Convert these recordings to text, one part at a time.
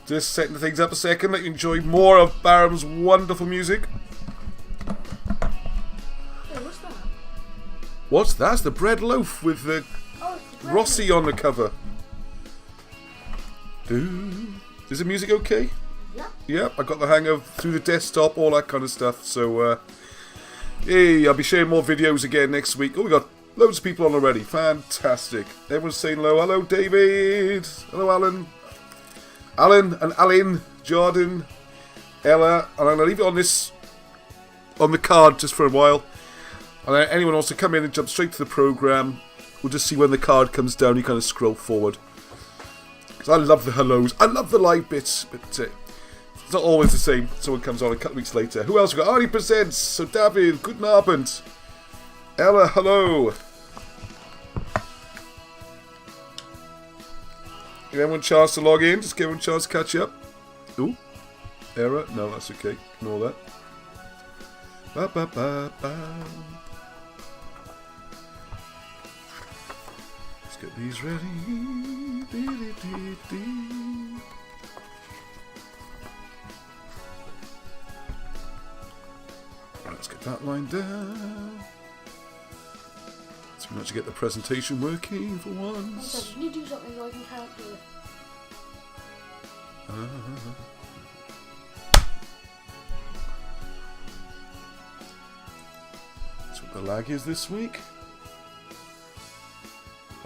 Just setting things up a second, let you enjoy more of Barham's wonderful music. Hey, what's that? What's that? That's the bread loaf with the Rossi on the cover. Is the music okay? Yeah. Yeah, I got the hang of through the desktop, all that kind of stuff. So, hey, I'll be sharing more videos again next week. Oh, we got loads of people on already. Fantastic. Everyone's saying hello. Hello, David. Hello, Alan. Alan and Alan, Jordan, Ella, and I'm going to leave it on the card just for a while. And then anyone wants to come in and jump straight to the programme, we'll just see when the card comes down, you kind of scroll forward. Because I love the hellos, I love the live bits, but it's not always the same. Someone comes on a couple of weeks later. Who else we got? Arnie presents, so David, guten Abend. Ella, hello. Give everyone a chance to log in, just give everyone a chance to catch up. Ooh, error? No, that's okay, ignore that. Ba, ba, ba, ba. Let's get these ready. Right, let's get that line down. So we can actually get the presentation working for once. Okay, you need to do something so I can count to it. That's what the lag is this week.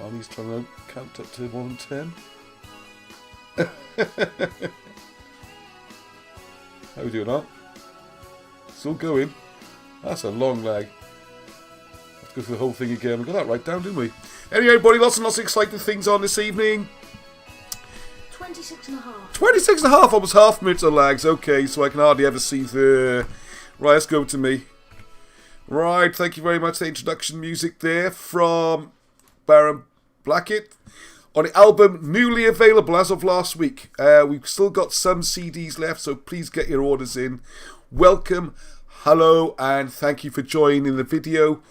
Arnie's trying to count up to 1 and 10. How are we doing, Art? Still going. That's a long lag. Let's go through the whole thing again. We got that right down, didn't we? Anyway, everybody, lots and lots of exciting things on this evening. 26 and a half. 26 and a half, almost half minutes of lags. Okay, so I can hardly ever see the... Right, let's go to me. Right, thank you very much. The introduction music there from Baron Blackett on the album newly available as of last week. We've still got some CDs left, so please get your orders in. Welcome, hello, and thank you for joining the video.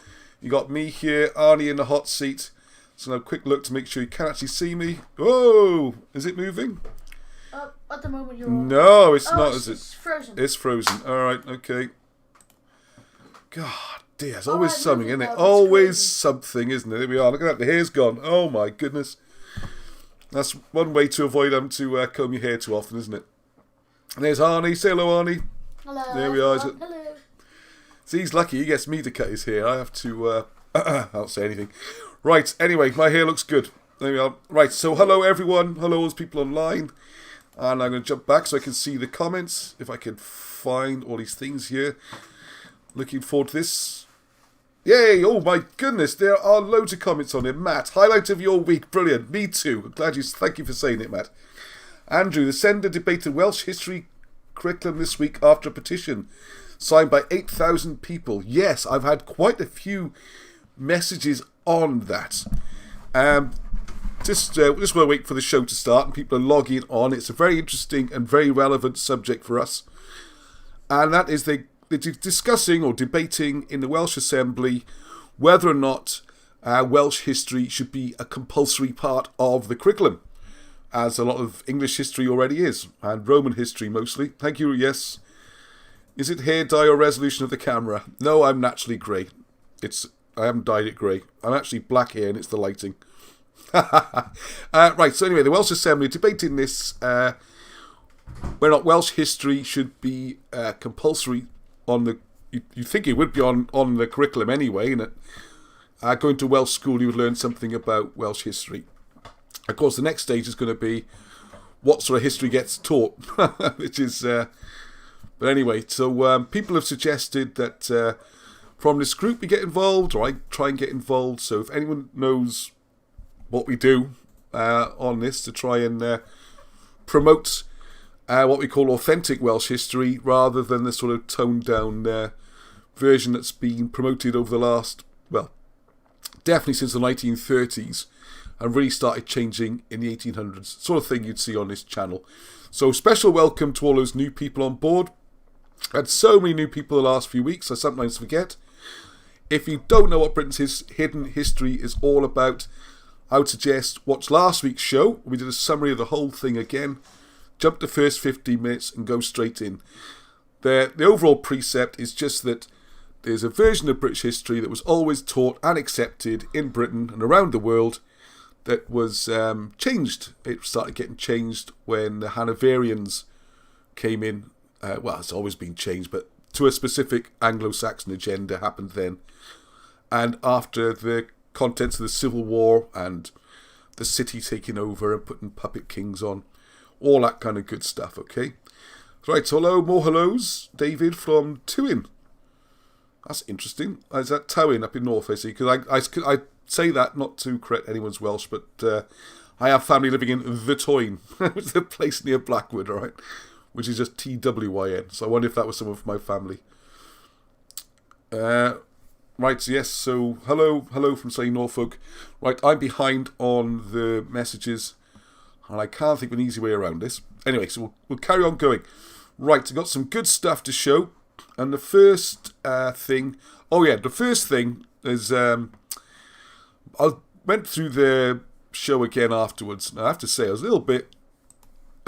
You got me here, Arnie in the hot seat. So now a quick look to make sure you can actually see me. Oh, is it moving? At the moment you're on. No, it's not, is it? It's frozen. It's frozen. Alright, okay. God dear, there's always Alright, something, moving isn't it? now, it's Always crazy. something, isn't it? There we are. Look at that, the hair's gone. Oh my goodness. That's one way to avoid having to comb your hair too often, isn't it? And there's Arnie. Say hello, Arnie. Hello. There we are. Hello. See, he's lucky. He gets me to cut his hair. I have to... I don't say anything. Right, anyway, my hair looks good. There we are. Right, so hello everyone. Hello those people online. And I'm going to jump back so I can see the comments. If I can find all these things here. Looking forward to this. Yay! Oh my goodness, there are loads of comments on it. Matt, highlight of your week. Brilliant. Me too. I'm glad you... Thank you for saying it, Matt. Andrew, the sender debated Welsh history curriculum this week after a petition signed by 8,000 people. Yes, I've had quite a few messages on that. Just want to wait for the show to start and people are logging on. It's a very interesting and very relevant subject for us. And that is they're discussing or debating in the Welsh Assembly whether or not Welsh history should be a compulsory part of the curriculum, as a lot of English history already is, and Roman history mostly. Thank you, yes. Is it hair dye or resolution of the camera? No, I'm naturally grey. I haven't dyed it grey. I'm actually black hair and it's the lighting. Right, so anyway, the Welsh Assembly debating this, whether or not Welsh history should be compulsory on the... You think it would be on the curriculum anyway, innit? Going to Welsh school, you would learn something about Welsh history. Of course, the next stage is going to be what sort of history gets taught, which is... But anyway, so people have suggested that from this group we get involved, or I try and get involved. So if anyone knows what we do on this to try and promote what we call authentic Welsh history, rather than the sort of toned down version that's been promoted over the last, well, definitely since the 1930s, and really started changing in the 1800s, sort of thing you'd see on this channel. So special welcome to all those new people on board. Had so many new people the last few weeks, I sometimes forget. If you don't know what Britain's hidden history is all about, I would suggest watch last week's show. We did a summary of the whole thing again. jump the first 15 minutes and go straight in. The overall precept is just that there's a version of British history that was always taught and accepted in Britain and around the world that was changed. It started getting changed when the Hanoverians came in. Well, it's always been changed, but to a specific Anglo-Saxon agenda happened then. And after the contents of the Civil War and the city taking over and putting puppet kings on, all that kind of good stuff, okay? Right, so hello, more hellos. David from Tywyn. That's interesting. Is that Tywyn up in North, I see? Because I say that not to correct anyone's Welsh, but I have family living in the Tywyn, which is a place near Blackwood, all right? Which is just T-W-Y-N. So I wonder if that was some of my family. Right, yes, so hello from sunny Norfolk. Right, I'm behind on the messages, and I can't think of an easy way around this. Anyway, so we'll carry on going. Right, I've got some good stuff to show. And the first the first thing is, I went through the show again afterwards, and I have to say, I was a little bit,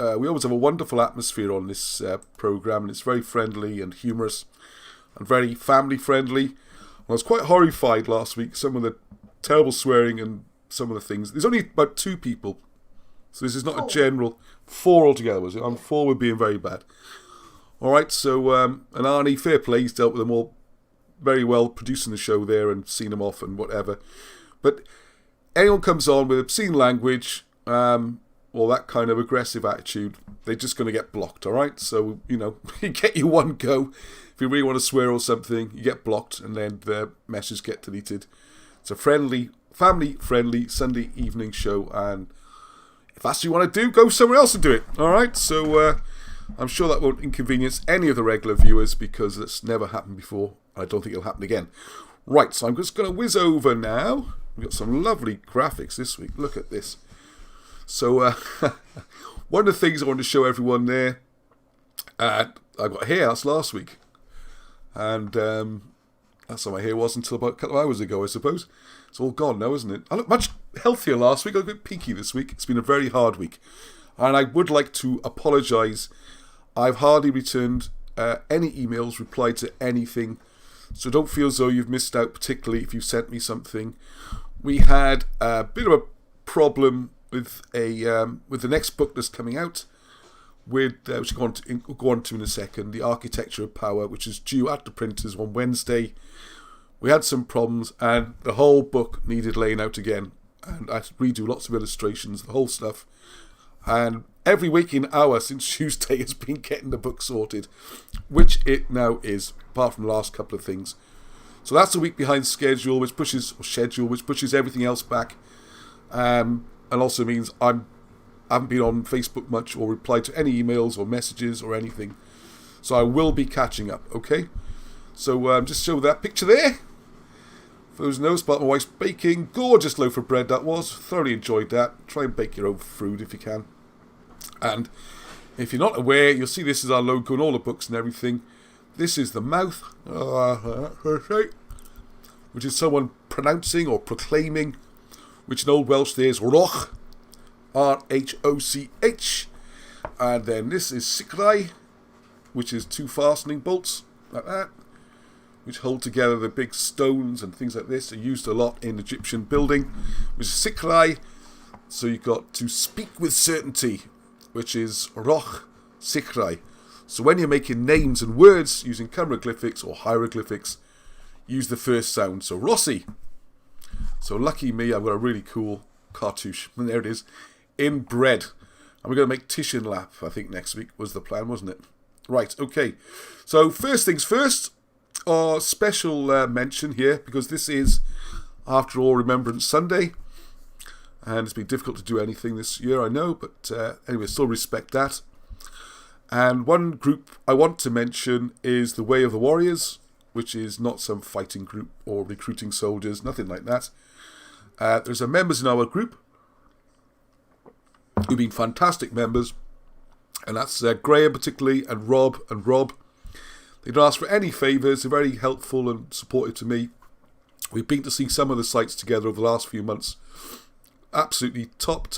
we always have a wonderful atmosphere on this programme, and it's very friendly and humorous, and very family-friendly. I was quite horrified last week, some of the terrible swearing and some of the things. There's only about 2 people, so this is not a general. 4 altogether, was it? 4 were being very bad. Alright, so, and Arnie, fair play, he's dealt with them all very well, producing the show there and seen them off and whatever. But anyone comes on with obscene language, or that kind of aggressive attitude, they're just going to get blocked, alright? So, you get you one go. If you really want to swear or something, you get blocked, and then the messages get deleted. It's a family-friendly Sunday evening show, and if that's what you want to do, go somewhere else and do it. Alright, so I'm sure that won't inconvenience any of the regular viewers, because it's never happened before. I don't think it'll happen again. Right, so I'm just going to whiz over now. We've got some lovely graphics this week. Look at this. So, one of the things I wanted to show everyone there, I got hair, that's last week. And that's how my hair was until about a couple of hours ago, I suppose. It's all gone now, isn't it? I look much healthier last week. I look a bit peaky this week. It's been a very hard week. And I would like to apologise. I've hardly returned any emails, replied to anything. So don't feel as though you've missed out, particularly if you sent me something. We had a bit of a problem with the next book that's coming out, which we'll go on to in a second, The Architecture of Power, which is due at the printers on Wednesday. We had some problems, and the whole book needed laying out again. And I had to redo lots of illustrations, the whole stuff. And every waking hour since Tuesday has been getting the book sorted, which it now is, apart from the last couple of things. So that's a week behind schedule, which pushes everything else back. And also means I haven't been on Facebook much or replied to any emails or messages or anything. So I will be catching up, okay? So just show that picture there. For those who know, it's about my wife's baking. Gorgeous loaf of bread that was. Thoroughly enjoyed that. Try and bake your own food if you can. And if you're not aware, you'll see this is our logo and all the books and everything. This is the mouth, which is someone pronouncing or proclaiming, which in Old Welsh there is roch, R-H-O-C-H. And then this is sicrai, which is 2 fastening bolts, like that, which hold together the big stones and things like this. Are used a lot in Egyptian building, which is sicrai. So you've got to speak with certainty, which is roch sicrai. So when you're making names and words using hieroglyphics or hieroglyphics, use the first sound. So Rossi. So lucky me, I've got a really cool cartouche. And there it is, in bread. And we're going to make Titian lap, I think next week was the plan, wasn't it? Right, okay. So first things first, our special mention here, because this is, after all, Remembrance Sunday. And it's been difficult to do anything this year, I know, but anyway, still respect that. And one group I want to mention is the Way of the Warriors, which is not some fighting group or recruiting soldiers, nothing like that. There's some members in our group who've been fantastic members, and that's Graham particularly, and Rob. They don't ask for any favours, they're very helpful and supportive to me. We've been to see some of the sites together over the last few months. Absolutely top,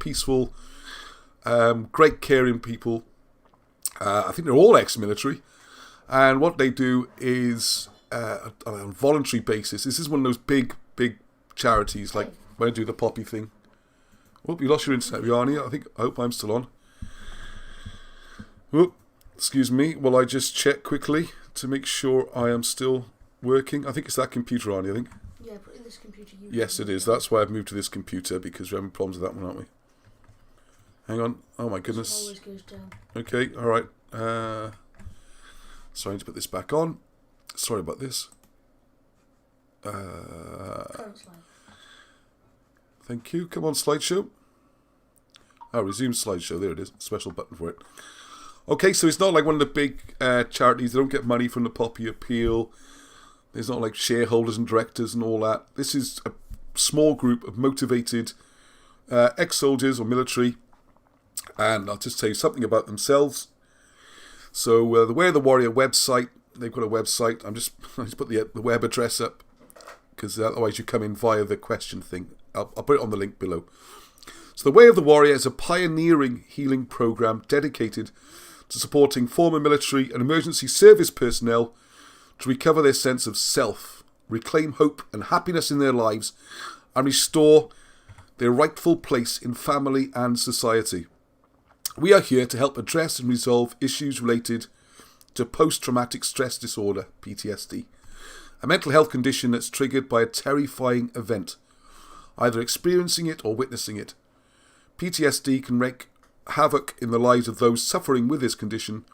peaceful. Great caring people. I think they're all ex-military. And what they do is, on a voluntary basis, this is one of those big charities, like when I do the poppy thing. Oh, you lost your internet, Yanni. I hope I'm still on. Oh, excuse me. Well, I just check quickly to make sure I am still working. I think it's that computer, Arnie, I think. Yeah, but in this computer you... Yes, it is. That's why I've moved to this computer, because we're having problems with that one, aren't we? Hang on. Oh, my goodness. It always goes down. Okay, all right. Sorry to put this back on. Sorry about this. Current slide. Thank you. Come on, slideshow. Oh, resume slideshow. There it is. Special button for it. Okay, so it's not like one of the big charities. They don't get money from the Poppy Appeal. There's not like shareholders and directors and all that. This is a small group of motivated ex-soldiers or military. And I'll just tell you something about themselves. So the Way of the Warrior website, they've got a website. I just put the web address up, because otherwise you come in via the question thing. I'll put it on the link below. So the Way of the Warrior is a pioneering healing program dedicated to supporting former military and emergency service personnel to recover their sense of self, reclaim hope and happiness in their lives, and restore their rightful place in family and society. We are here to help address and resolve issues related to post-traumatic stress disorder, PTSD, a mental health condition that's triggered by a terrifying event, either experiencing it or witnessing it. PTSD can wreak havoc in the lives of those suffering with this condition,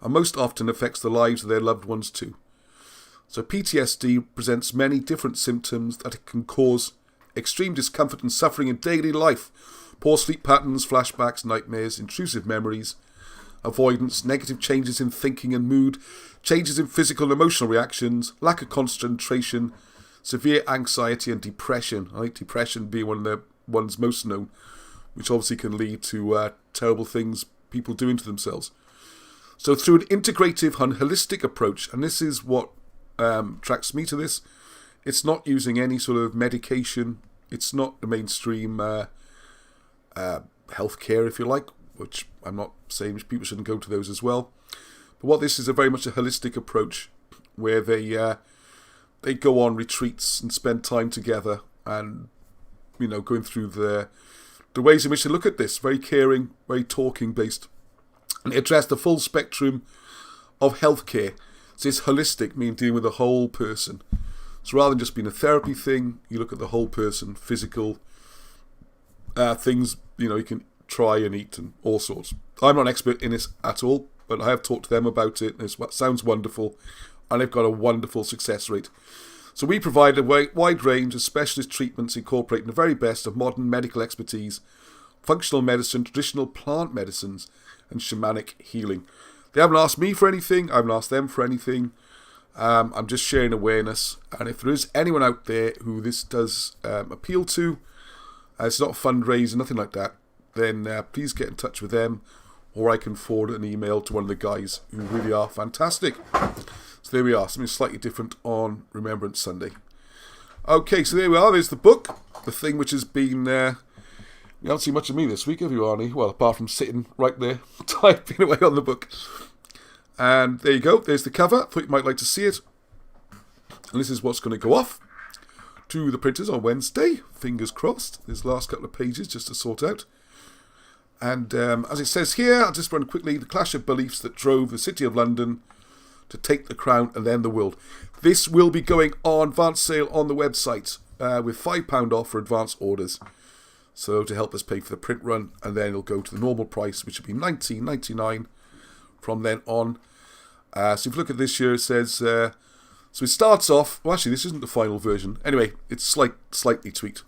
and most often affects the lives of their loved ones too. So PTSD presents many different symptoms that it can cause extreme discomfort and suffering in daily life, poor sleep patterns, flashbacks, nightmares, intrusive memories, avoidance, negative changes in thinking and mood, changes in physical and emotional reactions, lack of concentration, severe anxiety and depression. I think depression being one of the ones most known, which obviously can lead to terrible things people do to themselves. So through an integrative and holistic approach, and this is what attracts me to this, it's not using any sort of medication. It's not the mainstream healthcare, if you like, which I'm not saying people shouldn't go to those as well. But what this is, a very much a holistic approach where they go on retreats and spend time together, and going through the ways in which they look at this, very caring, very talking based, and they address the full spectrum of healthcare. So it's holistic, meaning dealing with the whole person. So rather than just being a therapy thing, you look at the whole person, physical things, you can try and eat and all sorts. I'm not an expert in this at all, but I have talked to them about it, and it sounds wonderful, and they've got a wonderful success rate. So we provide a wide range of specialist treatments incorporating the very best of modern medical expertise, functional medicine, traditional plant medicines, and shamanic healing. They haven't asked me for anything, I haven't asked them for anything. I'm just sharing awareness, and if there is anyone out there who this does appeal to, it's not a fundraiser, nothing like that, then please get in touch with them, or I can forward an email to one of the guys who really are fantastic. So there we are, something slightly different on Remembrance Sunday. Okay, so there we are, there's the book, the thing which has been... you haven't seen much of me this week, have you, Arnie? Well, apart from sitting right there, typing away on the book. And there you go, there's the cover. Thought you might like to see it. And this is what's going to go off to the printers on Wednesday. Fingers crossed. There's the last couple of pages just to sort out. And as it says here, I'll just run quickly, the clash of beliefs that drove the City of London to take the crown and then the world. This will be going on advance sale on the website with £5 off for advance orders. So to help us pay for the print run, and then it'll go to the normal price, which will be $19.99 from then on. So if you look at this here, it says, so it starts off, well actually this isn't the final version. Anyway, it's slightly tweaked.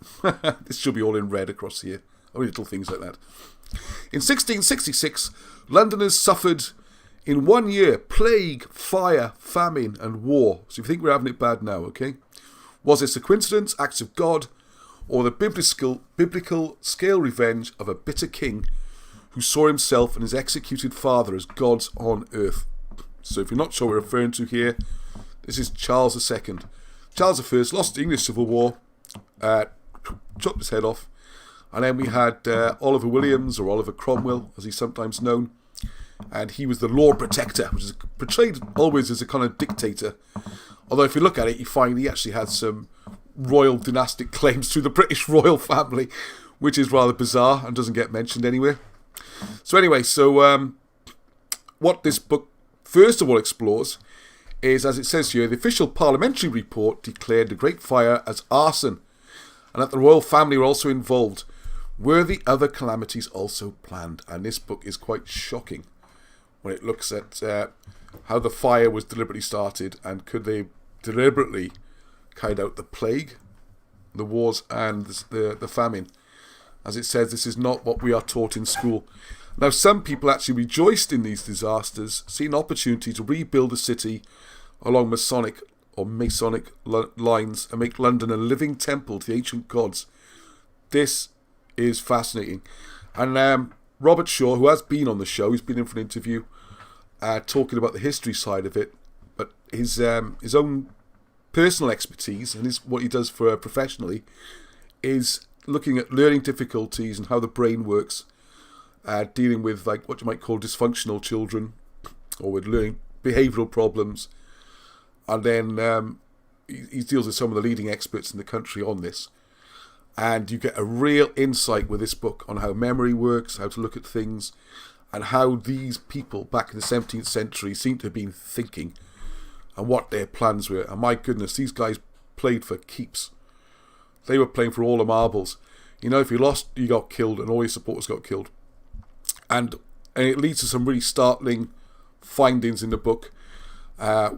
This should be all in red across here. Only little things like that. In 1666, Londoners suffered in 1 year plague, fire, famine and war. So if you think we're having it bad now, okay? Was this a coincidence, acts of God, or the biblical scale revenge of a bitter king who saw himself and his executed father as gods on earth? So if you're not sure what we're referring to here, this is Charles II. Charles I lost the English Civil War, chopped his head off, And then we had Oliver Williams, or Oliver Cromwell, as he's sometimes known. And he was the Lord Protector, which is portrayed always as a kind of dictator. Although if you look at it, you find he actually had some royal dynastic claims to the British royal family, which is rather bizarre and doesn't get mentioned anywhere. So anyway, what this book first of all explores is, as it says here, the official parliamentary report declared the Great Fire as arson, and that the royal family were also involved. Were the other calamities also planned? And this book is quite shocking when it looks at how the fire was deliberately started, and could they deliberately carried out the plague, the wars, and the famine. As it says, this is not what we are taught in school. Now, some people actually rejoiced in these disasters, seeing an opportunity to rebuild the city along Masonic lines and make London a living temple to the ancient gods. This is fascinating. And Robert Shaw, who has been on the show, he's been in for an interview, talking about the history side of it, but his own personal expertise and what he does for professionally is looking at learning difficulties and how the brain works, dealing with like what you might call dysfunctional children, or with learning behavioural problems. And then he deals with some of the leading experts in the country on this. And you get a real insight with this book on how memory works, how to look at things, and how these people back in the 17th century seem to have been thinking, and what their plans were. And my goodness, these guys played for keeps. They were playing for all the marbles. You know, if you lost, you got killed, and all your supporters got killed. And it leads to some really startling findings in the book,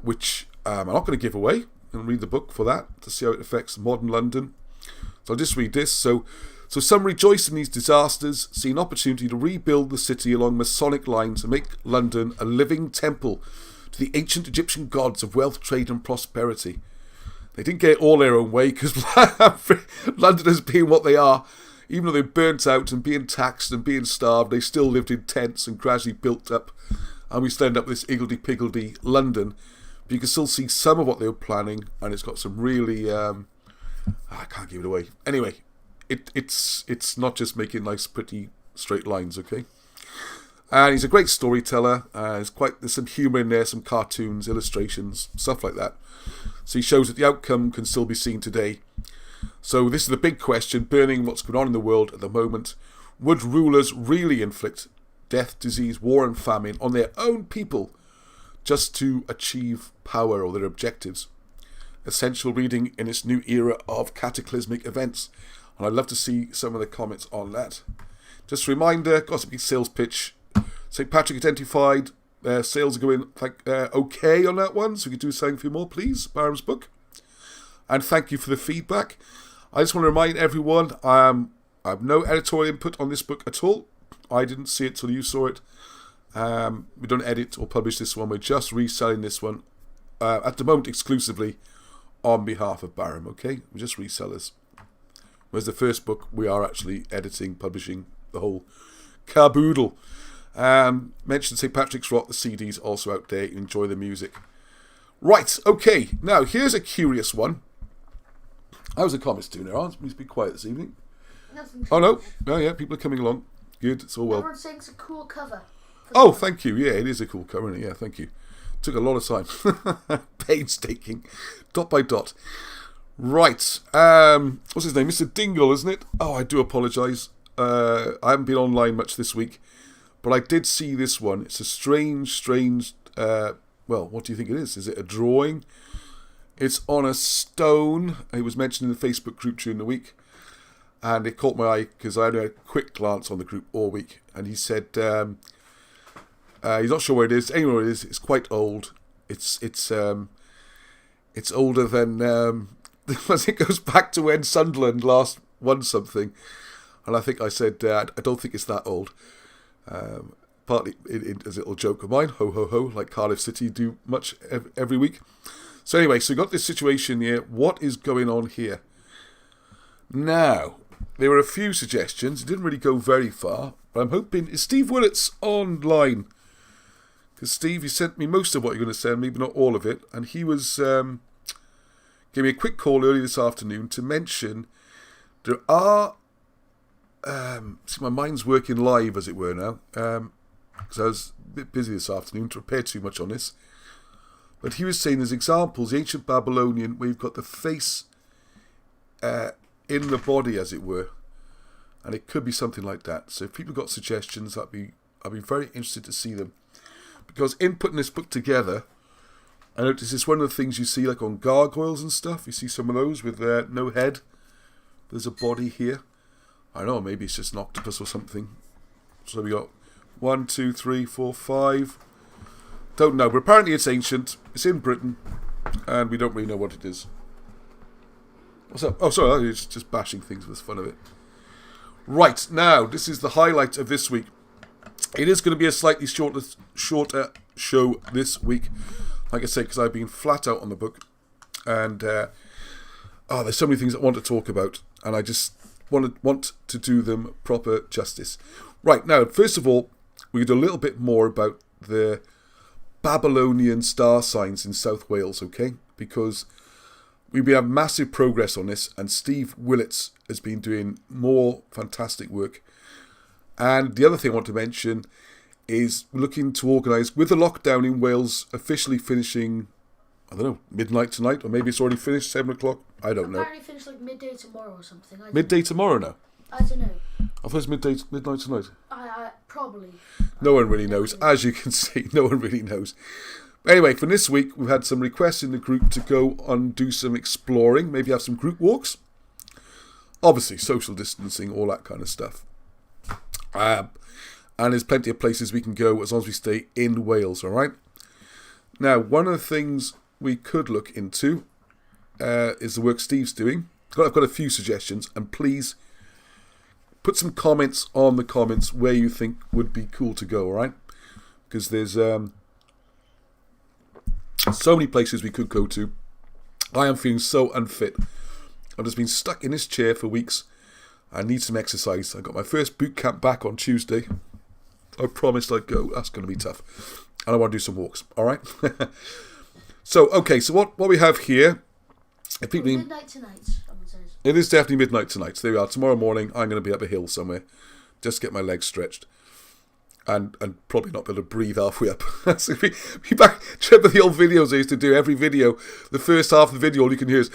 which I'm not going to give away, and read the book for that, to see how it affects modern London. So I'll just read this. So some rejoice in these disasters, see an opportunity to rebuild the city along Masonic lines and make London a living temple to the ancient Egyptian gods of wealth, trade and prosperity. They didn't get it all their own way, because Londoners being what they are, even though they're burnt out and being taxed and being starved, they still lived in tents and gradually built up. And we still end up with this higgledy-piggledy London. But you can still see some of what they were planning, and it's got some really... I can't give it away. Anyway, it's not just making nice, pretty, straight lines, okay? And he's a great storyteller. There's some humour in there, some cartoons, illustrations, stuff like that. So he shows that the outcome can still be seen today. So this is the big question, burning what's going on in the world at the moment. Would rulers really inflict death, disease, war and famine on their own people just to achieve power or their objectives? Essential reading in this new era of cataclysmic events. And I'd love to see some of the comments on that. Just a reminder, got a big sales pitch. St. Patrick identified. Sales are going okay on that one, so we could do something for you more, please. Barham's book. And thank you for the feedback. I just want to remind everyone, I have no editorial input on this book at all. I didn't see it till you saw it. We don't edit or publish this one. We're just reselling this one at the moment exclusively on behalf of Barham, okay? We're just resellers. Whereas the first book, we are actually editing, publishing the whole caboodle. Mentioned St. Patrick's Rock, the CD's also out there. You enjoy the music. Right, okay. Now, here's a curious one. How's the comments doing there, Arns? Please be quiet this evening. Nothing Oh, no. Oh, yeah, people are coming along. Good, it's all well. Everyone's saying it's a cool cover. Oh, thank you. Yeah, it is a cool cover, isn't it? Yeah, thank you. Took a lot of time. Painstaking. Dot by dot. Right. What's his name? Mr. Dingle, isn't it? Oh, I do apologise. I haven't been online much this week, but I did see this one. It's a strange, well, what do you think it is? Is it a drawing? It's on a stone. It was mentioned in the Facebook group during the week, and it caught my eye because I only had a quick glance on the group all week, and he said he's not sure where it is. Anywhere it is, it's quite old. It's older than I think it goes back to when Sunderland last won something, and I think I said I don't think it's that old. Partly as a little joke of mine, ho ho ho, like Cardiff City do much every week. So anyway, so we got this situation here. What is going on here? Now, there were a few suggestions. It didn't really go very far, but I'm hoping... Is Steve Willits online? Because Steve, you sent me most of what you're going to send me, but not all of it. And he was gave me a quick call early this afternoon to mention there are see, my mind's working live, as it were, now. Because I was a bit busy this afternoon to prepare too much on this. But he was saying there's examples, the ancient Babylonian, where you've got the face in the body, as it were. And it could be something like that. So if people got suggestions, I'd be very interested to see them. Because in putting this book together, I noticed it's one of the things you see like on gargoyles and stuff. You see some of those with no head. There's a body here. I don't know, maybe it's just an octopus or something. So we got 1, 2, 3, 4, 5. Don't know, but apparently it's ancient. It's in Britain, and we don't really know what it is. What's up? Oh, sorry, it's just bashing things for the fun of it. Right, now, this is the highlight of this week. It is going to be a slightly shorter show this week. Like I say, because I've been flat out on the book. And, there's so many things I want to talk about. And I just want to do them proper justice. Right, now, first of all, we're going to do a little bit more about the Babylonian star signs in South Wales, okay? Because we've been having massive progress on this, and Steve Willits has been doing more fantastic work. And the other thing I want to mention is looking to organise, with the lockdown in Wales officially finishing, I don't know, midnight tonight, or maybe it's already finished, 7 o'clock, I don't know. Apparently finished like midday tomorrow or something. Midday tomorrow now? I don't know. I thought it was midnight tonight. Probably. No one really knows. As you can see, no one really knows. Anyway, for this week, we've had some requests in the group to go and do some exploring, maybe have some group walks. Obviously, social distancing, all that kind of stuff. And there's plenty of places we can go as long as we stay in Wales, all right? Now, one of the things we could look into is the work Steve's doing. I've got a few suggestions, and please put some comments on the comments where you think would be cool to go, all right? Because there's so many places we could go to. I am feeling so unfit. I've just been stuck in this chair for weeks. I need some exercise. I got my first boot camp back on Tuesday. I promised I'd go. That's going to be tough. And I want to do some walks, all right? So what we have here... Midnight tonight, someone says. It is definitely midnight tonight. So there we are. Tomorrow morning, I'm going to be up a hill somewhere. Just get my legs stretched. And probably not be able to breathe halfway up. So be back. Remember the old videos I used to do? Every video, the first half of the video, all you can hear is...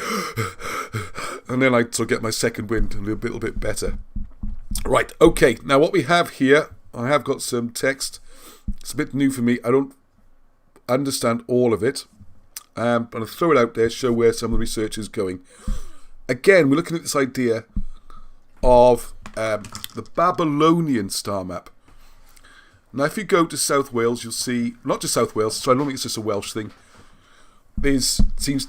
And then I sort of get my second wind a little bit better. Right, okay. Now what we have here, I have got some text. It's a bit new for me. I don't understand all of it. But I'll throw it out there, show where some of the research is going. Again, we're looking at this idea of the Babylonian star map. Now, if you go to South Wales, you'll see, not just South Wales, so I don't think it's just a Welsh thing. There seems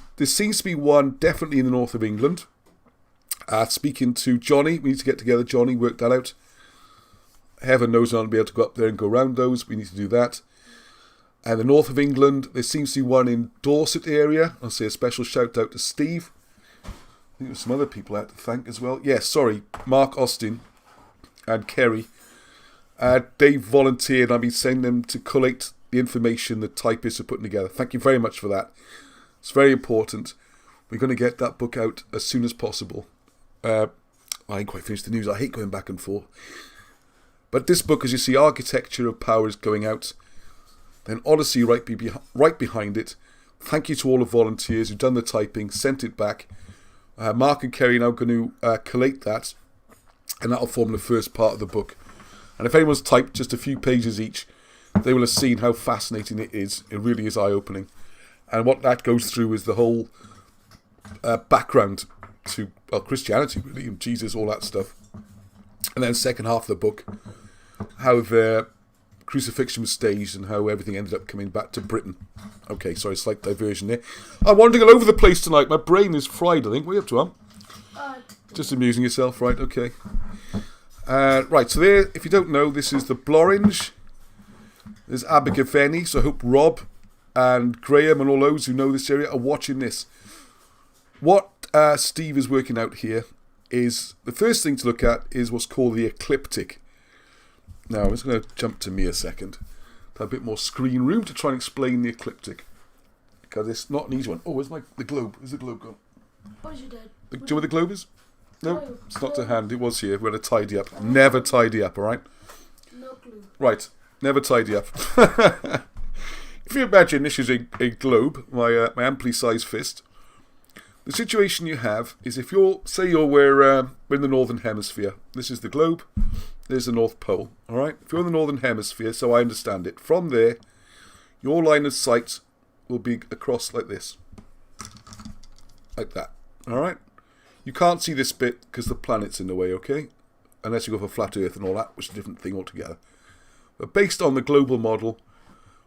to be one definitely in the north of England. Speaking to Johnny, we need to get together. Johnny, work that out. Heaven knows I'll be able to go up there and go around those. We need to do that. And the north of England, there seems to be one in Dorset area. I'll say a special shout out to Steve. I think there's some other people I have to thank as well. Yes, sorry, Mark Austin and Kerry. Dave volunteered. I've been sending them to collate the information the typists are putting together. Thank you very much for that. It's very important. We're going to get that book out as soon as possible. I ain't quite finished the news. I hate going back and forth. But this book, as you see, Architecture of Power is going out. Then Odyssey right behind it. Thank you to all the volunteers who've done the typing, sent it back. Mark and Kerry are now going to collate that, and that'll form the first part of the book. And if anyone's typed just a few pages each, they will have seen how fascinating it is. It really is eye-opening. And what that goes through is the whole background to Christianity, really, and Jesus, all that stuff. And then second half of the book, how the crucifixion was staged and how everything ended up coming back to Britain. Okay, sorry, slight diversion there. I'm wandering all over the place tonight. My brain is fried, I think. What are you up to, Am? Just amusing yourself, right? Okay. Right, so there, if you don't know, this is the Blorange. There's Abergavenny, so I hope Rob and Graham and all those who know this area are watching this. What Steve is working out here is, the first thing to look at is what's called the ecliptic. Now, I'm just going to jump to me a second to have a bit more screen room to try and explain the ecliptic. Because it's not an easy one. Oh, where's the globe? Where's the globe gone? What is your dad? Do you know where the globe is? No, it's not to hand. It was here. We're going to tidy up. Never tidy up, all right? No glue. Right. Never tidy up. If you imagine this is a globe, my amply sized fist, the situation you have is if we're in the northern hemisphere. This is the globe. There's the North Pole. All right. If you're in the northern hemisphere, so I understand it, from there, your line of sight will be across like this, like that. All right. You can't see this bit because the planet's in the way. Okay, unless you go for flat Earth and all that, which is a different thing altogether. But based on the global model,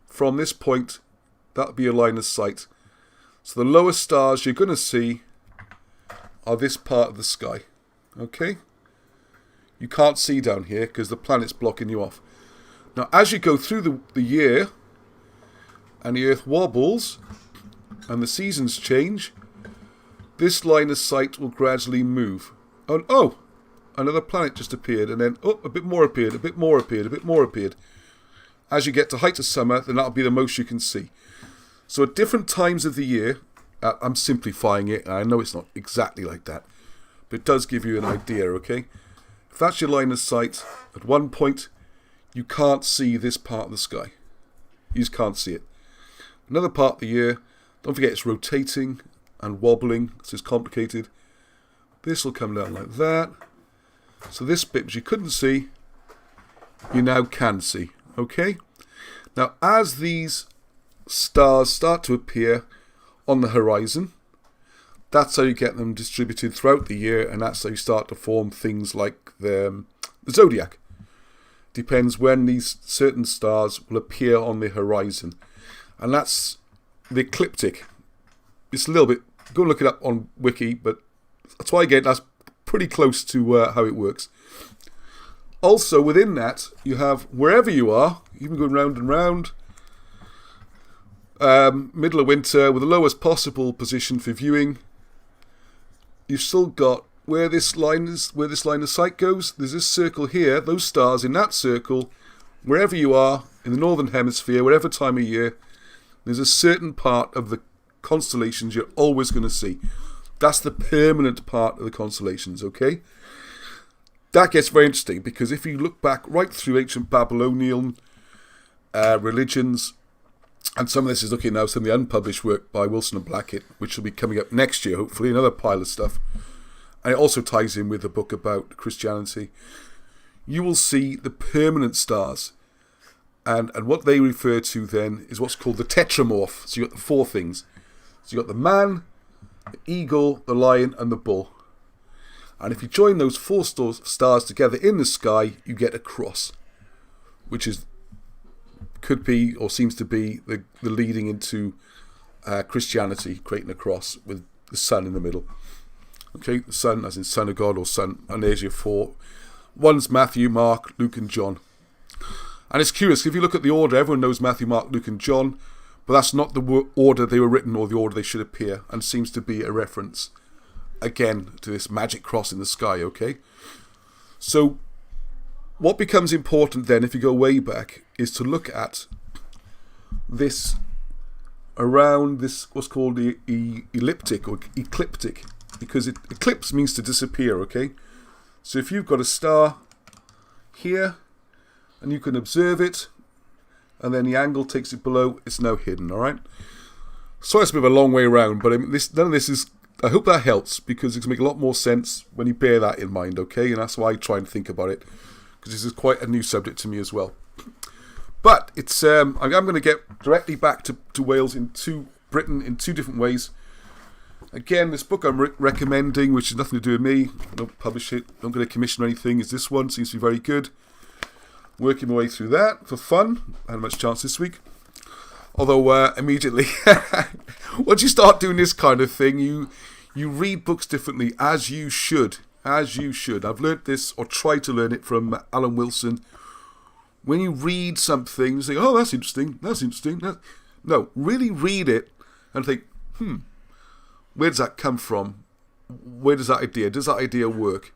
from this point, that'll be your line of sight. So the lowest stars you're going to see are this part of the sky. Okay? You can't see down here because the planet's blocking you off. Now, as you go through the year, and the Earth wobbles, and the seasons change, this line of sight will gradually move. Oh, another planet just appeared, and then, a bit more appeared, a bit more appeared, a bit more appeared. As you get to height of summer, then that'll be the most you can see. So at different times of the year, I'm simplifying it, and I know it's not exactly like that, but it does give you an idea, okay? If that's your line of sight, at one point, you can't see this part of the sky. You just can't see it. Another part of the year, don't forget it's rotating and wobbling, so it's complicated. This will come down like that. So this bit which you couldn't see, you now can see, okay? Now as these stars start to appear on the horizon, that's how you get them distributed throughout the year, and that's how you start to form things like the zodiac. Depends when these certain stars will appear on the horizon, and that's the ecliptic. It's a little bit, go and look it up on Wiki, but that's why again that's pretty close to how it works. Also within that you have wherever you are, even going round and round, middle of winter with the lowest possible position for viewing, you've still got where this line of sight goes. There's this circle here, those stars in that circle, wherever you are in the northern hemisphere, whatever time of year, there's a certain part of the constellations you're always going to see. That's the permanent part of the constellations, okay? That gets very interesting because if you look back right through ancient Babylonian religions, and some of this is looking now, some of the unpublished work by Wilson and Blackett, which will be coming up next year, hopefully, another pile of stuff. And it also ties in with the book about Christianity. You will see the permanent stars. And what they refer to then is what's called the tetramorph. So you've got the four things. So you've got the man, the eagle, the lion, and the bull. And if you join those four stars together in the sky, you get a cross, which could be or seems to be the leading into Christianity, creating a cross with the sun in the middle. Okay, the sun as in Son of God or Son, and there's your four. One's Matthew, Mark, Luke, and John. And it's curious, if you look at the order, everyone knows Matthew, Mark, Luke, and John, but that's not the order they were written or the order they should appear, and seems to be a reference, again, to this magic cross in the sky, okay? So, what becomes important then, if you go way back, is to look at this, around this, what's called the elliptic or ecliptic, because eclipse means to disappear, okay? So if you've got a star here, and you can observe it, and then the angle takes it below, it's now hidden, alright? So it's a bit of a long way around, but none of this is, I hope that helps, because it can make a lot more sense when you bear that in mind, okay? And that's why I try and think about it, because this is quite a new subject to me as well. But it's I'm going to get directly back to Wales Britain in two different ways. Again, this book I'm recommending, which has nothing to do with me, I don't publish it, don't get a commission or anything, is this one. Seems to be very good. Working my way through that for fun. I had much chance this week. Although immediately, once you start doing this kind of thing, you read books differently, as you should. As you should. I've learnt this, or tried to learn it, from Alan Wilson. When you read something, you say, oh, that's interesting, that's interesting. No, really read it and think, where does that come from? Where does that idea work?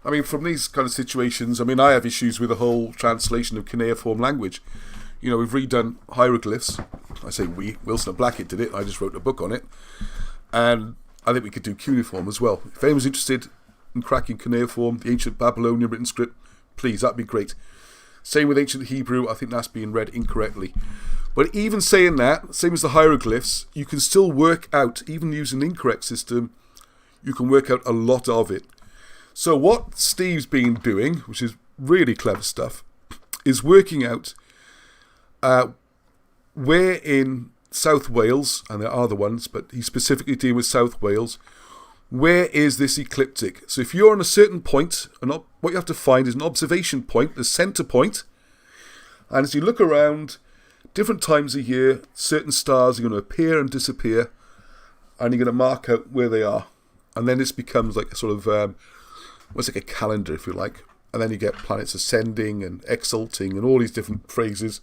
I mean, from these kind of situations, I have issues with the whole translation of cuneiform language. You know, we've redone hieroglyphs. I say we, Wilson and Blackett did it. I just wrote a book on it. And I think we could do cuneiform as well. If anyone's interested, and cracking cuneiform, the ancient Babylonian written script, please, that'd be great. Same with ancient Hebrew, I think that's being read incorrectly. But even saying that, same as the hieroglyphs, you can still work out, even using an incorrect system, you can work out a lot of it. So what Steve's been doing, which is really clever stuff, is working out where in South Wales, and there are other ones, but he's specifically dealing with South Wales, where is this ecliptic? So if you're on a certain point, what you have to find is an observation point, the centre point, and as you look around, different times of year, certain stars are going to appear and disappear, and you're going to mark out where they are. And then this becomes like a sort of, what's like a calendar, if you like. And then you get planets ascending and exalting and all these different phrases,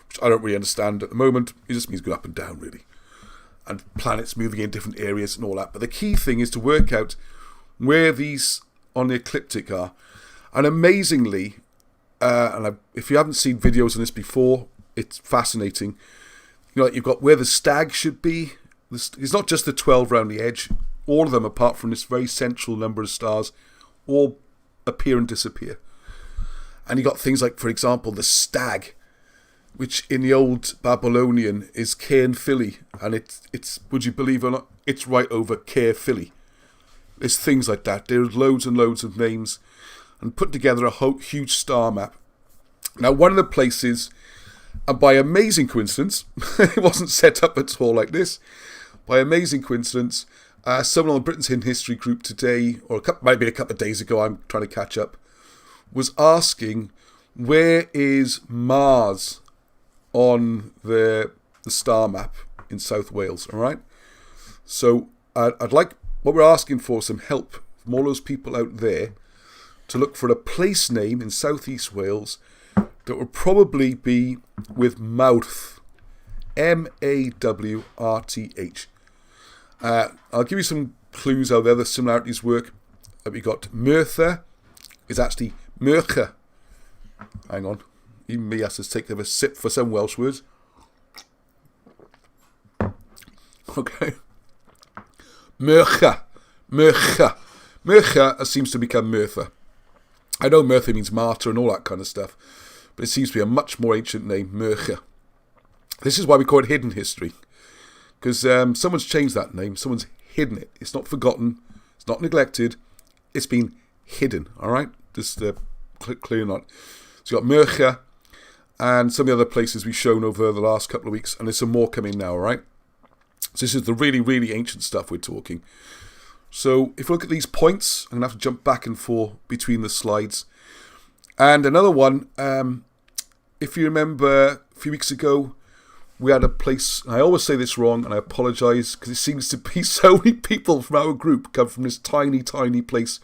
which I don't really understand at the moment. It just means go up and down, really. And planets moving in different areas and all that. But the key thing is to work out where these on the ecliptic are. And amazingly, if you haven't seen videos on this before, it's fascinating. You know, like you've got where the stag should be. It's not just the 12 round the edge. All of them, apart from this very central number of stars, all appear and disappear. And you got things like, for example, the stag, which in the old Babylonian is Caerphilly, and it's would you believe or not, it's right over Caerphilly. There's things like that. There's loads and loads of names, and put together a huge star map. Now, one of the places, and by amazing coincidence, it wasn't set up at all like this. By amazing coincidence, someone on Britain's Hidden History group today, or maybe a couple of days ago, I'm trying to catch up, was asking, where is Mars on the star map in South Wales, all right? So I'd like, what we're asking for, some help from all those people out there to look for a place name in southeast Wales that would probably be with mouth, Mawrth. I'll give you some clues how the other similarities work. We got Merthyr is actually Mercha. Hang on. Even me has to take a sip for some Welsh words. Okay. Mercha. Mercha seems to become Merthyr. I know Merthyr means martyr and all that kind of stuff, but it seems to be a much more ancient name, Mercha. This is why we call it hidden history. Because someone's changed that name. Someone's hidden it. It's not forgotten. It's not neglected. It's been hidden. All right? Just clear on. So you've got Mercha and some of the other places we've shown over the last couple of weeks. And there's some more coming now, all right? So this is the really, really ancient stuff we're talking. So if you look at these points, I'm going to have to jump back and forth between the slides. And another one, if you remember a few weeks ago, we had a place, and I always say this wrong, and I apologise, because it seems to be so many people from our group come from this tiny, tiny place.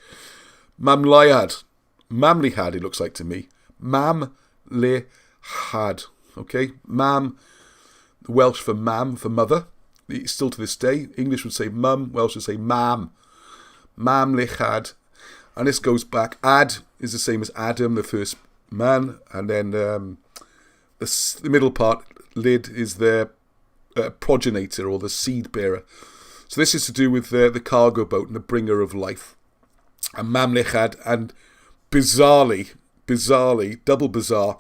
Mamlihad, it looks like to me. Mamlihad, okay? Mam, the Welsh for mam, for mother. Still to this day, English would say mum, Welsh would say mam. Mamlihad. And this goes back, Ad is the same as Adam, the first man, and then the middle part, Lid, is their progenitor or the seed bearer. So this is to do with the cargo boat and the bringer of life. And Mamlihad, and bizarrely, double bizarre,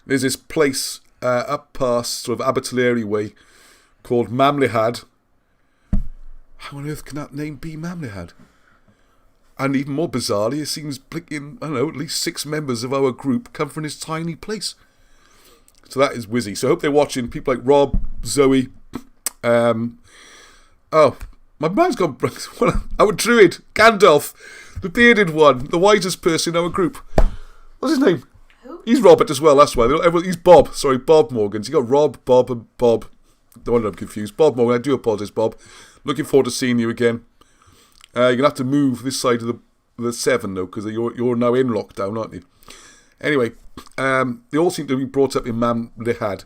there's this place up past sort of Abertillery way called Mamlihad. How on earth can that name be Mamlihad? And even more bizarrely, it seems blinking, I don't know, at least 6 members of our group come from this tiny place. So that is whizzy. So I hope they're watching. People like Rob, Zoe. My mind's gone. Our druid, Gandalf, the bearded one, the wisest person in our group. What's his name? Who? He's Robert as well. That's why. He's Bob. Sorry, Bob Morgan. So you got Rob, Bob, and Bob. No wonder I'm confused. Bob Morgan. I do apologise, Bob. Looking forward to seeing you again. You're gonna have to move this side of the 7 though, because you're now in lockdown, aren't you? Anyway. They all seem to be brought up in Mamlihad.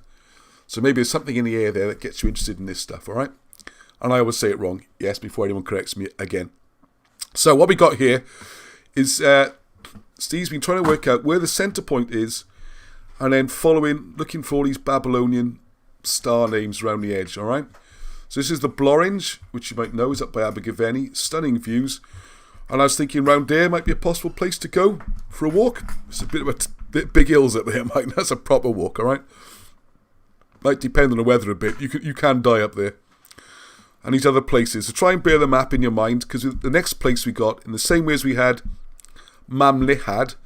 So maybe there's something in the air there that gets you interested in this stuff, alright? And I always say it wrong, yes, before anyone corrects me again. So what we got here is Steve's been trying to work out where the centre point is, and then looking for all these Babylonian star names around the edge, alright? So this is the Blorange, which you might know is up by Abergavenny. Stunning views. And I was thinking round there might be a possible place to go for a walk. It's a bit of bit big hills up there, Mike. That's a proper walk, all right? Might depend on the weather a bit. You can die up there. And these other places. So try and bear the map in your mind, because the next place we got, in the same way as we had Mamlihad,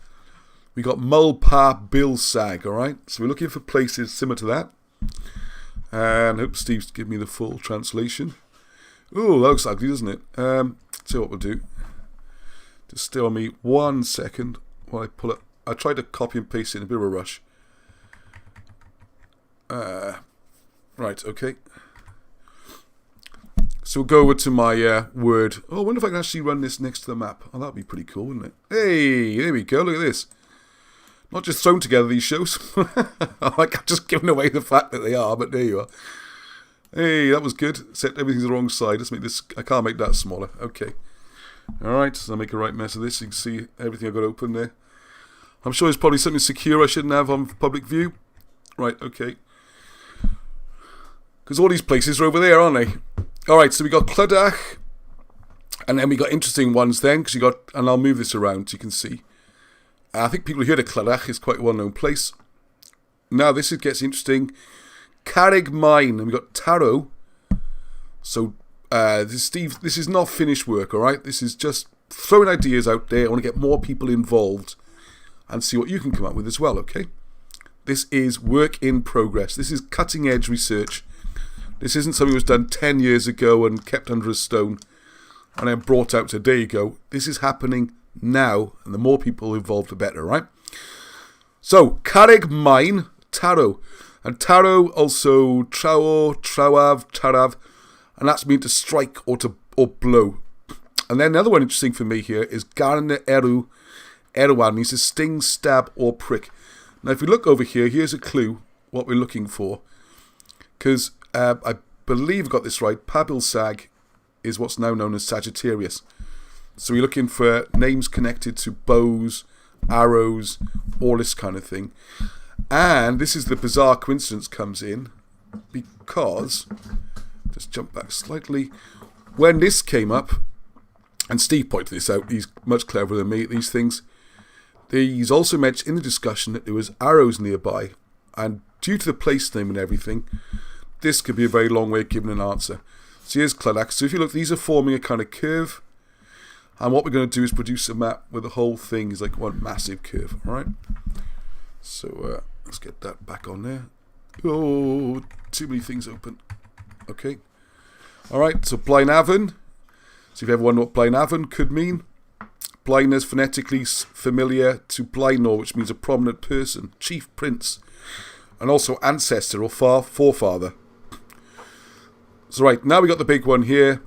we got Mulpa Bilsag, all right? So we're looking for places similar to that. And I hope Steve's given me the full translation. Oh, that looks ugly, doesn't it? So what we'll do. Just stay on me 1 second while I pull it. I tried to copy and paste it in a bit of a rush. Right, okay. So we'll go over to my Word. Oh, I wonder if I can actually run this next to the map. Oh, that'd be pretty cool, wouldn't it? Hey, there we go. Look at this. Not just thrown together, these shows. Like, I'm just giving away the fact that they are, but there you are. Hey, that was good. Except everything's the wrong side. Let's make this. I can't make that smaller. Okay. Alright, so I'll make a right mess of this. You can see everything I've got open there. I'm sure there's probably something secure I shouldn't have on public view. Right, okay. Because all these places are over there, aren't they? Alright, so we got Clydach. And then we got interesting ones then. Because you got, and I'll move this around so you can see. I think people who heard of Clydach is quite a well-known place. Now this gets interesting. Carrig Mine. And we got Taro. So, Steve, this is not finished work, alright? This is just throwing ideas out there. I want to get more people involved and see what you can come up with as well, okay? This is work in progress. This is cutting edge research. This isn't something that was done 10 years ago and kept under a stone and then brought out today ago. This is happening now, and the more people involved, the better, right? So, Carrig Mine, Taro. And Taro also Trao, Trawav, Tarav, and that's mean to strike or blow. And then another one interesting for me here is Garna Eru, Erwan means to sting, stab, or prick. Now, if we look over here, here's a clue what we're looking for. Because I believe I got this right. Pabilsag is what's now known as Sagittarius. So we're looking for names connected to bows, arrows, all this kind of thing. And this is the bizarre coincidence comes in because, just jump back slightly, when this came up, and Steve pointed this out, he's much cleverer than me at these things, he's also mentioned in the discussion that there was arrows nearby, and due to the place name and everything, this could be a very long way of giving an answer. So here's Clydach. So if you look, these are forming a kind of curve, and what we're going to do is produce a map where the whole thing is like one massive curve, alright? So let's get that back on there. Oh, too many things open. Okay. Alright, so Blaenavon. So if you ever wonder what Blaenavon could mean, Blaen is phonetically familiar to Blaenor, which means a prominent person, chief prince, and also ancestor or forefather. So right, now we got the big one here.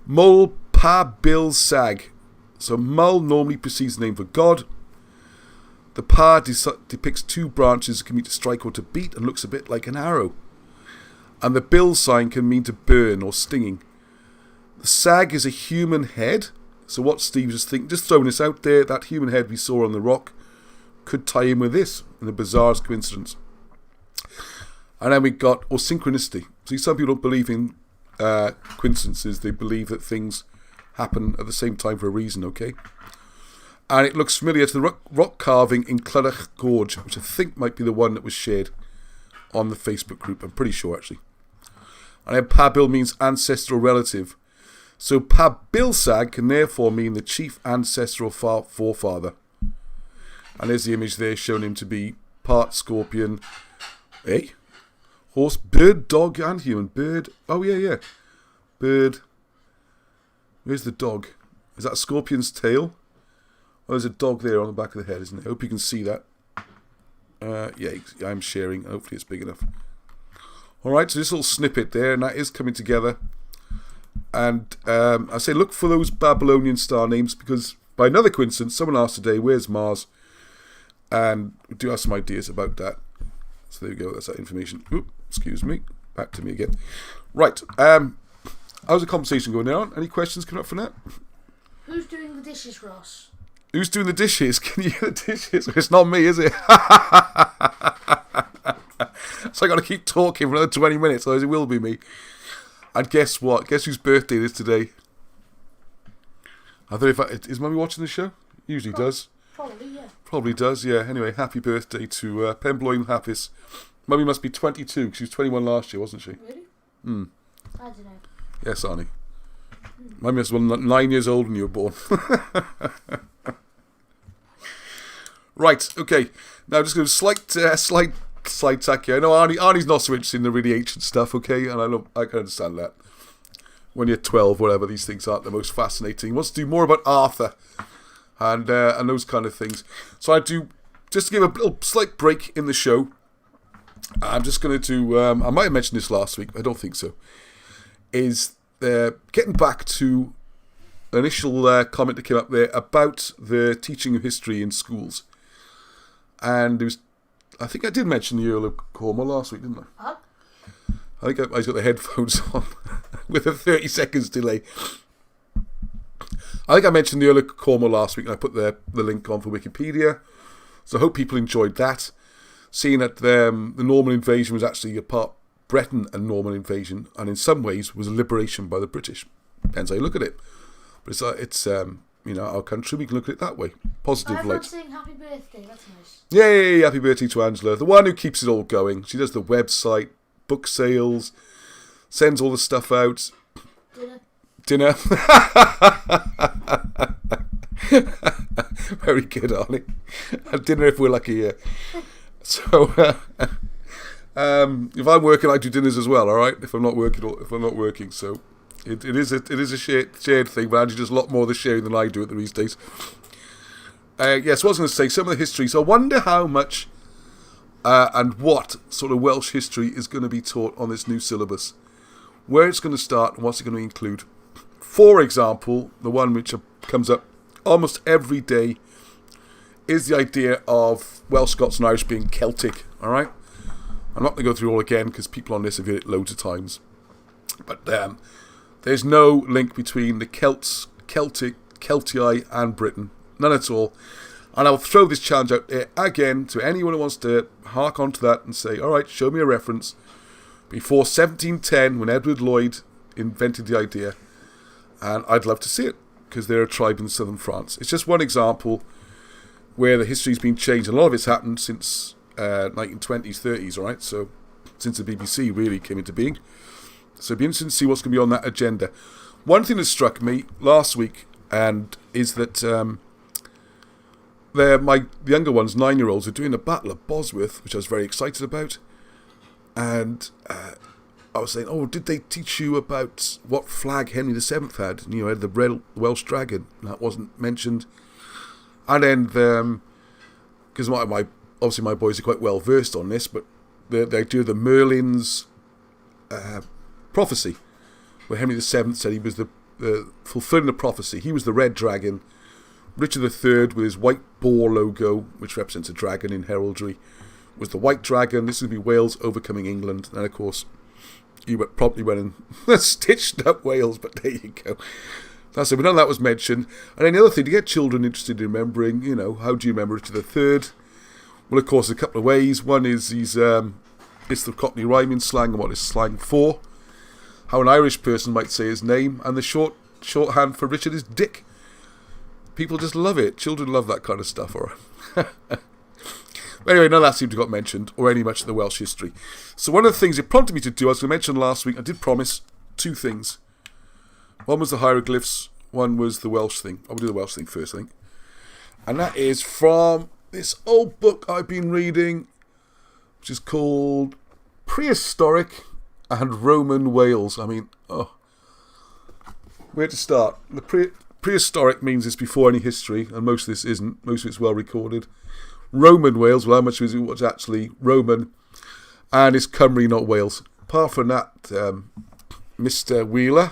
Mul Pa Bil Sag. So Mul normally precedes the name for God. The Pa depicts two branches that can mean to strike or to beat and looks a bit like an arrow. And the Bil sign can mean to burn or stinging. The Sag is a human head. So what Steve was thinking, just throwing this out there, that human head we saw on the rock could tie in with this in a bizarre coincidence. And then we got, or synchronicity. See, some people don't believe in coincidences. They believe that things happen at the same time for a reason, okay? And it looks familiar to the rock carving in Clydach Gorge, which I think might be the one that was shared on the Facebook group. I'm pretty sure, actually. And then Pabil means ancestral relative. So Pabilsag can therefore mean the chief ancestral forefather. And there's the image there showing him to be part scorpion. Hey? Horse, bird, dog, and human. Bird. Oh, yeah. Bird. Where's the dog? Is that a scorpion's tail? Oh, there's a dog there on the back of the head, isn't it? I hope you can see that. Yeah, I'm sharing. Hopefully it's big enough. Alright, so this little snippet there, and that is coming together. And I say look for those Babylonian star names, because by another coincidence, someone asked today, where's Mars? And we do have some ideas about that. So there we go, that's that information. Oop, excuse me. Back to me again. Right, how's the conversation going on? Any questions coming up from that? Who's doing the dishes, Ross? Who's doing the dishes? Can you hear the dishes? It's not me, is it? So I got to keep talking for another 20 minutes, otherwise it will be me. And guess what? Guess whose birthday it is today? I don't know if is Mummy watching the show? Usually does. Probably, yeah. Probably does, yeah. Anyway, happy birthday to Pembloin Happis. Mummy must be 22, because she was 21 last year, wasn't she? Really? Hmm. I don't know. Yes, Arnie. Mummy must have been 9 years old when you were born. Right, okay. Now just going to slight tack here. I know Arnie's not so interested in the really ancient stuff, okay? And I can understand that. When you're 12, whatever, these things aren't the most fascinating. He wants to do more about Arthur and those kind of things. So I do, just to give a little slight break in the show, I'm just going to do, I might have mentioned this last week, but I don't think so, is getting back to an initial comment that came up there about the teaching of history in schools. And I think I did mention the Earl of Cornwall last week, didn't I? Huh? I think I got the headphones on with a 30 seconds delay. I think I mentioned the Earl of Cornwall last week, and I put the link on for Wikipedia. So I hope people enjoyed that. Seeing that the Norman invasion was actually a part Breton and Norman invasion, and in some ways was a liberation by the British. Depends how you look at it. But it's our country, we can look at it that way. Positive light. Everyone's saying happy birthday, that's nice. Yay, happy birthday to Angela, the one who keeps it all going. She does the website, book sales, sends all the stuff out. Dinner. Very good, Arnie. And dinner if we're lucky here. So, if I'm working, I do dinners as well. All right, if I'm not working, so it is a shared thing. But Angie does a lot more of the sharing than I do these days. Yes, I was going to say some of the history. So I wonder how much and what sort of Welsh history is going to be taught on this new syllabus, where it's going to start and what's it going to include. For example, the one which comes up almost every day is the idea of Welsh, Scots and Irish being Celtic, all right? I'm not going to go through it all again because people on this have heard it loads of times. But there's no link between the Celts, Celtii and Britain. None at all. And I'll throw this challenge out there again to anyone who wants to hark onto that and say, all right, show me a reference before 1710 when Edward Lloyd invented the idea. And I'd love to see it because they're a tribe in southern France. It's just one example where the history's been changed. A lot of it's happened since 1920s, 30s, all right? So since the BBC really came into being. So it'd be interesting to see what's going to be on that agenda. One thing that struck me last week and is that my younger ones, 9-year-olds, are doing the Battle of Bosworth, which I was very excited about. And I was saying, oh, did they teach you about what flag Henry VII had? And, had the red Welsh dragon. And that wasn't mentioned. And then, because obviously my boys are quite well versed on this, but the idea of the Merlin's prophecy, where Henry VII said he was the fulfilling the prophecy. He was the red dragon. Richard III, with his white boar logo, which represents a dragon in heraldry, was the white dragon. This would be Wales overcoming England. And of course, he promptly went and stitched up Wales, but there you go. That's it. But none of that was mentioned. And then the other thing, to get children interested in remembering, how do you remember Richard III? Well, of course, a couple of ways. One is it's the Cockney rhyming slang and what is slang for. How an Irish person might say his name. And the shorthand for Richard is Dick. People just love it. Children love that kind of stuff. All right. But anyway, none of that seemed to have got mentioned, or any much of the Welsh history. So one of the things it prompted me to do, I was going to mention last week, I did promise 2 things. One was the hieroglyphs, one was the Welsh thing. I'll do the Welsh thing first, I think. And that is from this old book I've been reading, which is called Prehistoric and Roman Wales. I mean, where to start? The prehistoric means it's before any history, and most of this isn't. Most of it's well recorded. Roman Wales, well, how much is it what's actually Roman? And it's Cymru, not Wales. Apart from that, Mr. Wheeler,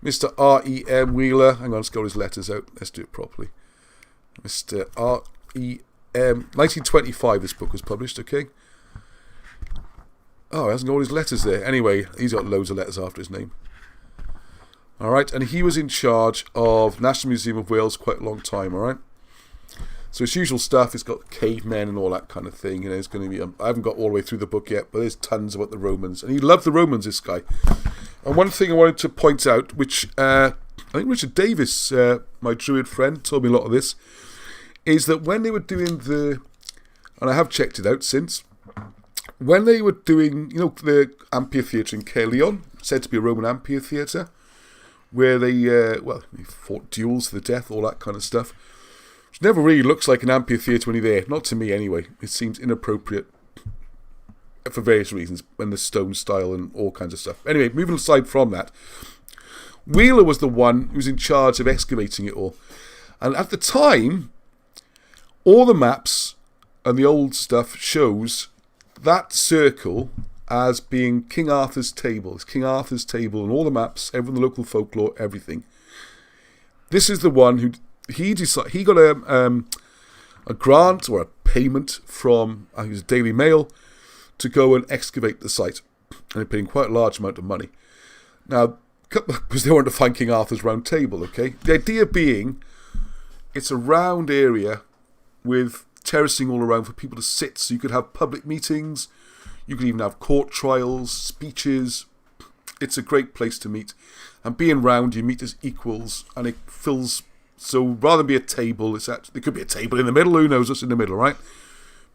Mr. R.E.M. Wheeler, hang on, let's get all his letters out. Let's do it properly. Mr. R.E.M. 1925 this book was published, okay? Oh, he hasn't got all his letters there. Anyway, he's got loads of letters after his name. All right, and he was in charge of National Museum of Wales quite a long time, all right? So it's usual stuff. It's got cavemen and all that kind of thing. It's going to be. I haven't got all the way through the book yet, but there's tons about the Romans, and he loved the Romans. This guy. And one thing I wanted to point out, which I think Richard Davis, my Druid friend, told me a lot of this, is that when they were doing and I have checked it out since, when they were doing, the amphitheatre in Caerleon, said to be a Roman amphitheatre, where they fought duels to the death, all that kind of stuff, which never really looks like an amphitheatre when you're there. Not to me, anyway. It seems inappropriate for various reasons, when the stone style and all kinds of stuff. Anyway, moving aside from that, Wheeler was the one who was in charge of excavating it all. And at the time, all the maps and the old stuff shows that circle as being King Arthur's table. It's King Arthur's table and all the maps, everyone, the local folklore, everything. This is the one who he got a grant or a payment from, I think it was Daily Mail, to go and excavate the site. And they paid him quite a large amount of money. Now, because they wanted to find King Arthur's round table, okay? The idea being, it's a round area with terracing all around for people to sit, so you could have public meetings, you could even have court trials, speeches. It's a great place to meet. And being round, you meet as equals, and it fills, so rather than be a table, there could be a table in the middle, who knows what's in the middle, right?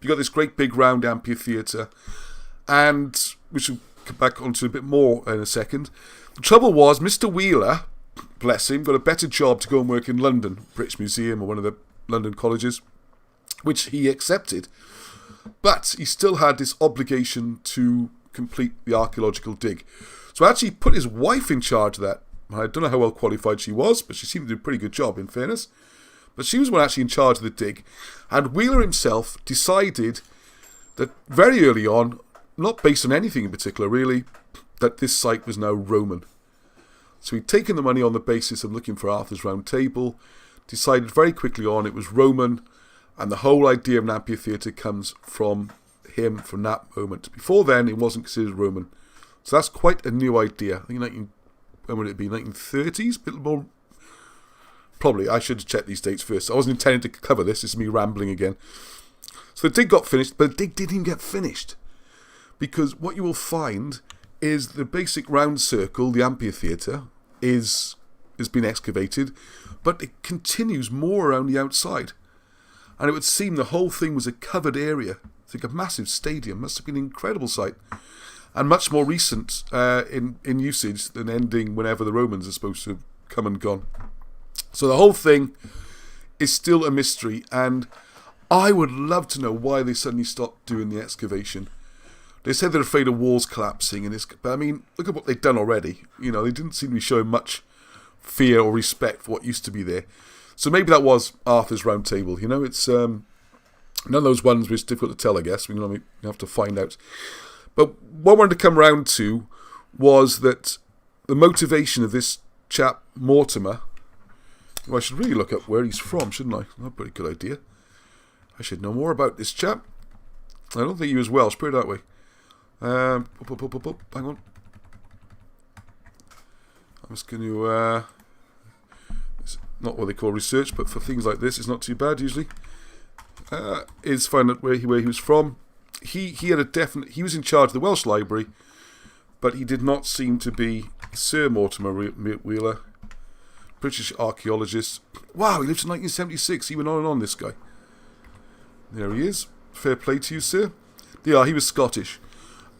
You've got this great big round amphitheatre, and we should come back onto a bit more in a second. The trouble was, Mr. Wheeler, bless him, got a better job to go and work in London, British Museum or one of the London colleges, which he accepted. But he still had this obligation to complete the archaeological dig. So actually put his wife in charge of that. I don't know how well qualified she was, but she seemed to do a pretty good job, in fairness. But she was one actually in charge of the dig. And Wheeler himself decided that very early on, not based on anything in particular really, that this site was now Roman. So he'd taken the money on the basis of looking for Arthur's Round Table, decided very quickly on it was Roman, and the whole idea of an amphitheatre comes from him from that moment. Before then, it wasn't considered Roman. So that's quite a new idea. I think when would it be, 1930s? A bit more. Probably, I should have checked these dates first. I wasn't intending to cover this, it's me rambling again. So the dig got finished, but the dig didn't even get finished. Because what you will find is the basic round circle, the amphitheatre, has been excavated, but it continues more around the outside. And it would seem the whole thing was a covered area. It's like a massive stadium. Must have been an incredible site. And much more recent in usage than ending whenever the Romans are supposed to have come and gone. So the whole thing is still a mystery, and I would love to know why they suddenly stopped doing the excavation. They said they're afraid of walls collapsing, but I mean, look at what they've done already. They didn't seem to be showing much fear or respect for what used to be there. So maybe that was Arthur's Round Table. It's none of those ones which is difficult to tell, I guess. We have to find out. But what I wanted to come round to was that the motivation of this chap, Mortimer, I should really look up where he's from, shouldn't I? That's a pretty good idea. I should know more about this chap. I don't think he was Welsh, put it that way. Hang on. I'm just going to... it's not what they call research, but for things like this, it's not too bad usually. Is find out where he was from. He had a definite... He was in charge of the Welsh Library, but he did not seem to be Sir Mortimer Wheeler, British archaeologist. Wow, he lived in 1976. He went on and on, this guy. There he is. Fair play to you, sir. Yeah, he was Scottish.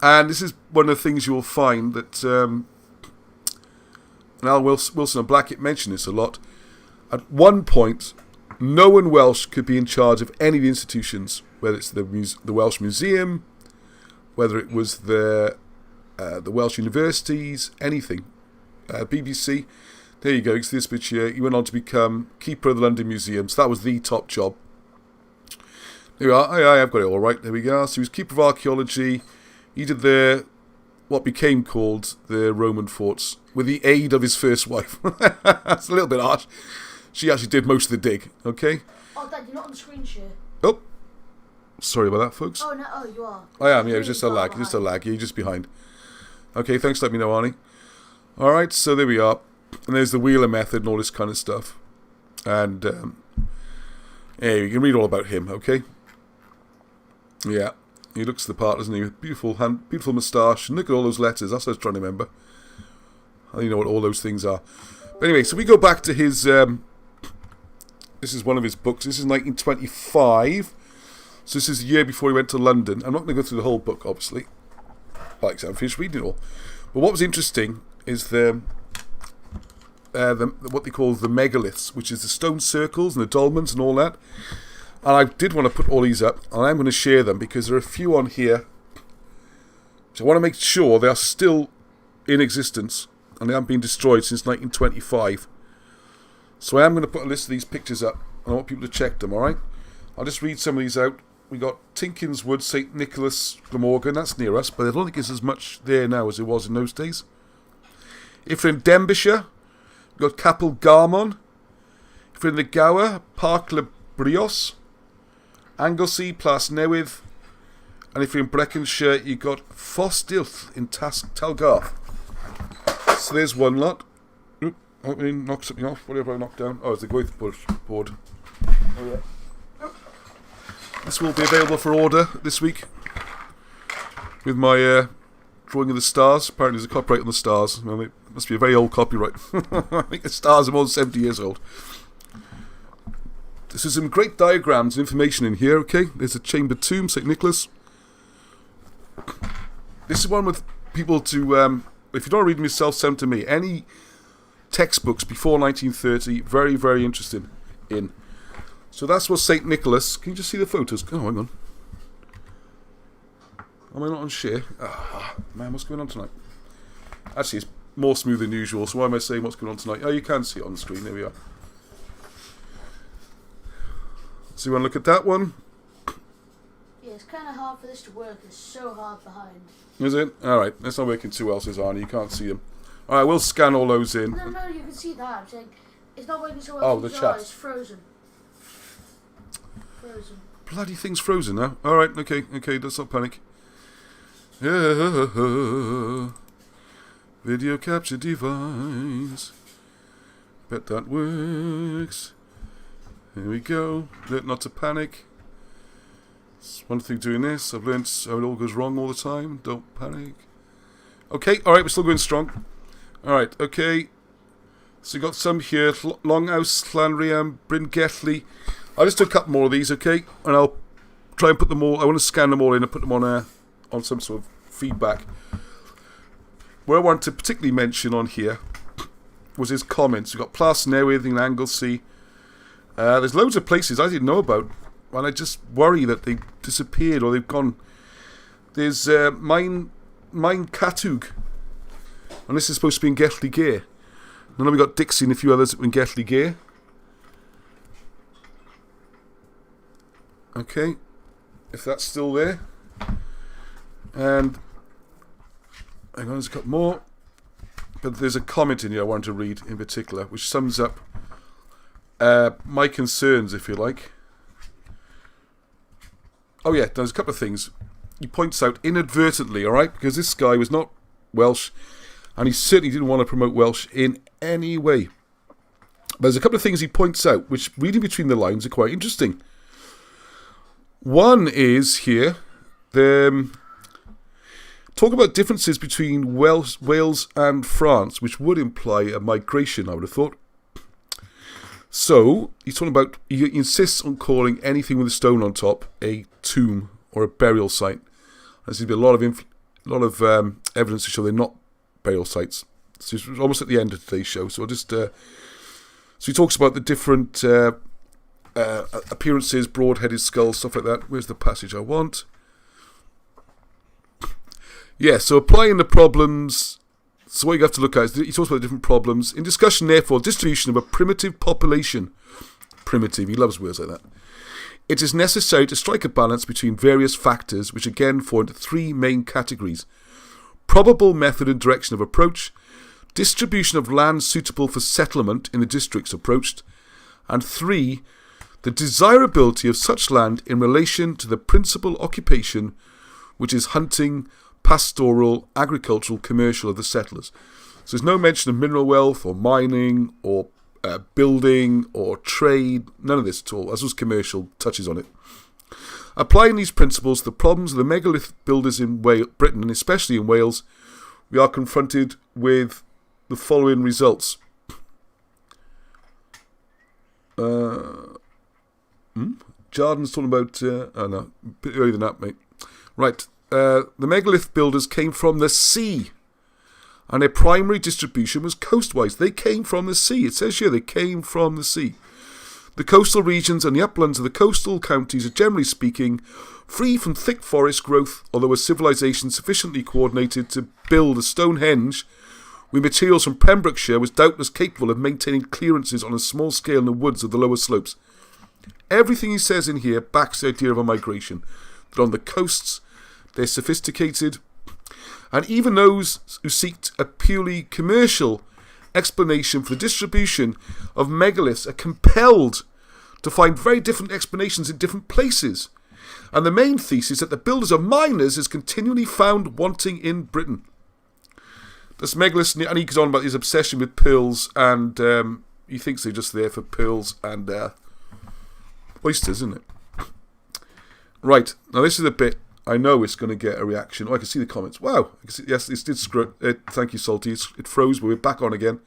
And this is one of the things you'll find that... and Al Wilson and Blackett mentioned this a lot. At one point, no one Welsh could be in charge of any of the institutions, whether it's the Welsh Museum, whether it was the Welsh universities, anything. BBC. There you go. It's this bitch here. He went on to become keeper of the London Museum. So that was the top job. There we are. I have got it all right. There we go. So he was keeper of archaeology. He did what became called the Roman forts with the aid of his first wife. That's a little bit harsh. She actually did most of the dig. Okay. Oh, Dad, you're not on the screen share. Oh, sorry about that, folks. Oh no, you are. I am. Yeah, it was just a lag. Just a lag. You're just behind. Okay, thanks for letting me know, Arnie. All right, so there we are. And there's the Wheeler method and all this kind of stuff. And yeah, you can read all about him. Okay. Yeah. He looks the part, doesn't he? With beautiful moustache. And look at all those letters. That's what I was trying to remember. I don't know what all those things are. But anyway, so we go back to his... this is one of his books. This is 1925. So this is the year before he went to London. I'm not going to go through the whole book, obviously. Like I said, I finished reading it all. But what was interesting is the what they call the megaliths, which is the stone circles and the dolmens and all that. And I did want to put all these up, and I'm going to share them because there are a few on here. So I want to make sure they are still in existence and they haven't been destroyed since 1925. So I am going to put a list of these pictures up, and I want people to check them, alright? I'll just read some of these out. We got Tinkins Wood, St Nicholas, Glamorgan, that's near us, but I don't think there's as much there now as it was in those days. If we're in Denbighshire, we've got Capel Garmon. If we're in the Gower, Parc Le Brios, Anglesey, Plas Newydd, and if you're in Breconshire, you've got Fosdilth in Talgarth. So there's one lot. Oop, hopefully knock something off. Whatever I knocked down. Oh, it's the Gwyth board. Oh, yeah. This will be available for order this week with my drawing of the stars. Apparently there's a copyright on the stars. Well, it must be a very old copyright. I think the stars are more than 70 years old. This is some great diagrams and information in here, okay? There's a chamber tomb, St. Nicholas. This is one with people to, if you don't read them yourself, send them to me. Any textbooks before 1930, very, very interesting in. So that's what St. Nicholas. Can you just see the photos? Oh, hang on. Am I not on share? Ah, man, what's going on tonight? Actually, it's more smooth than usual, so why am I saying what's going on tonight? Oh, you can see it on the screen. There we are. So you want to look at that one? Yeah, it's kind of hard for this to work. It's so hard behind. Is it? Alright, that's not working too well, says Arnie. You can't see them. Alright, we'll scan all those in. No, you can see that. I'm saying it's not working so well. Oh, the chat. It's frozen. Frozen. Bloody thing's frozen now. Alright, okay, let's not panic. Video capture device. Bet that works. Here we go. Learn not to panic. It's one thing doing this. I've learned how it all goes wrong all the time. Don't panic. Okay, alright, we're still going strong. Alright, okay. So you got some here. Longhouse, Llanrhian, Bryn Gelli. I'll just do a couple more of these, okay? And I'll try and put them all. I want to scan them all in and put them on some sort of feedback. What I want to particularly mention on here was his comments. We've got Plas Newydd in Anglesey. There's loads of places I didn't know about, and I just worry that they disappeared or they've gone. There's Mine Catwg, and this is supposed to be in Gelli Gear. And then we've got Dixie and a few others in Gelli Gear. Okay, if that's still there. And hang on, there's a couple more. But there's a comment in here I wanted to read in particular, which sums up my concerns, if you like. Oh yeah, there's a couple of things. He points out inadvertently, alright, because this guy was not Welsh, and he certainly didn't want to promote Welsh in any way. But there's a couple of things he points out, which reading between the lines are quite interesting. One is here, talk about differences between Wales and France, which would imply a migration, I would have thought. So, he's talking about, he insists on calling anything with a stone on top a tomb or a burial site. There's going to be a lot of evidence to show they're not burial sites. So it's almost at the end of today's show. So I'll just, so he talks about the different appearances, broad-headed skulls, stuff like that. Where's the passage I want? Yeah, so applying the problems. So what you have to look at is, he talks about the different problems. In discussion, therefore, distribution of a primitive population. Primitive, he loves words like that. It is necessary to strike a balance between various factors, which again fall into three main categories. Probable method and direction of approach, distribution of land suitable for settlement in the districts approached, and 3, the desirability of such land in relation to the principal occupation, which is hunting, pastoral, agricultural, commercial of the settlers. So there's no mention of mineral wealth or mining or building or trade, none of this at all, as was commercial, touches on it. Applying these principles to the problems of the megalith builders in Britain, and especially in Wales, we are confronted with the following results. Jardin's talking about... oh, no, a bit earlier than that, mate. Right. The megalith builders came from the sea. And their primary distribution was coastwise. They came from the sea. It says here they came from the sea. The coastal regions and the uplands of the coastal counties are, generally speaking, free from thick forest growth, although a civilization sufficiently coordinated to build a Stonehenge with materials from Pembrokeshire was doubtless capable of maintaining clearances on a small scale in the woods of the lower slopes. Everything he says in here backs the idea of a migration. That on the coasts, they're sophisticated, and even those who seek a purely commercial explanation for the distribution of megaliths are compelled to find very different explanations in different places. And the main thesis that the builders of miners is continually found wanting in Britain. This megaliths, and he goes on about his obsession with pearls, and he thinks they're just there for pearls and oysters, isn't it? Right, now this is a bit I know it's going to get a reaction. Oh, I can see the comments. Wow. I can see, yes, it did screw. Thank you, Salty. It froze, but we're back on again.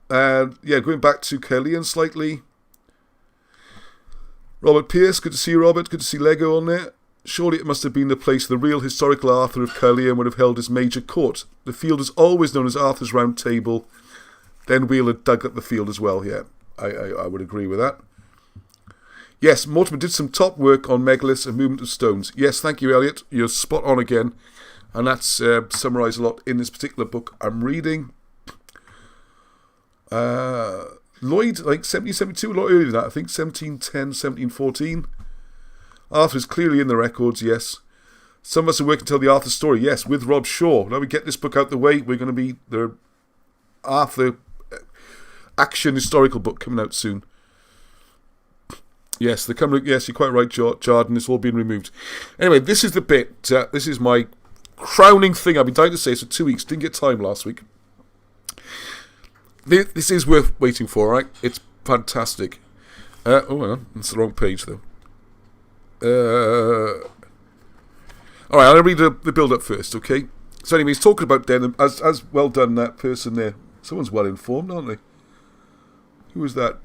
And yeah, going back to Caerleon slightly. Robert Pierce, good to see you, Robert. Good to see Lego on there. Surely it must have been the place the real historical Arthur of Caerleon would have held his major court. The field is always known as Arthur's Round Table. Then Wheeler dug up the field as well. Yeah, I would agree with that. Yes, Mortimer did some top work on megaliths and movement of stones. Yes, thank you, Elliot. You're spot on again. And that's summarised a lot in this particular book I'm reading. Lloyd, like 1772, a lot earlier than that, I think, 1710, 1714. Arthur is clearly in the records, yes. Some of us are working to tell the Arthur story, yes, with Rob Shaw. Now we get this book out the way, we're going to be the Arthur action historical book coming out soon. Yes, yes, you're quite right, Jordan. It's all been removed. Anyway, this is the bit. This is my crowning thing. I've been dying to say this for 2 weeks. Didn't get time last week. This is worth waiting for, right? It's fantastic. Oh, hang on. It's the wrong page, though. All right, I'll read the build-up first, okay? So anyway, he's talking about then, as well done, that person there. Someone's well-informed, aren't they? Who was that?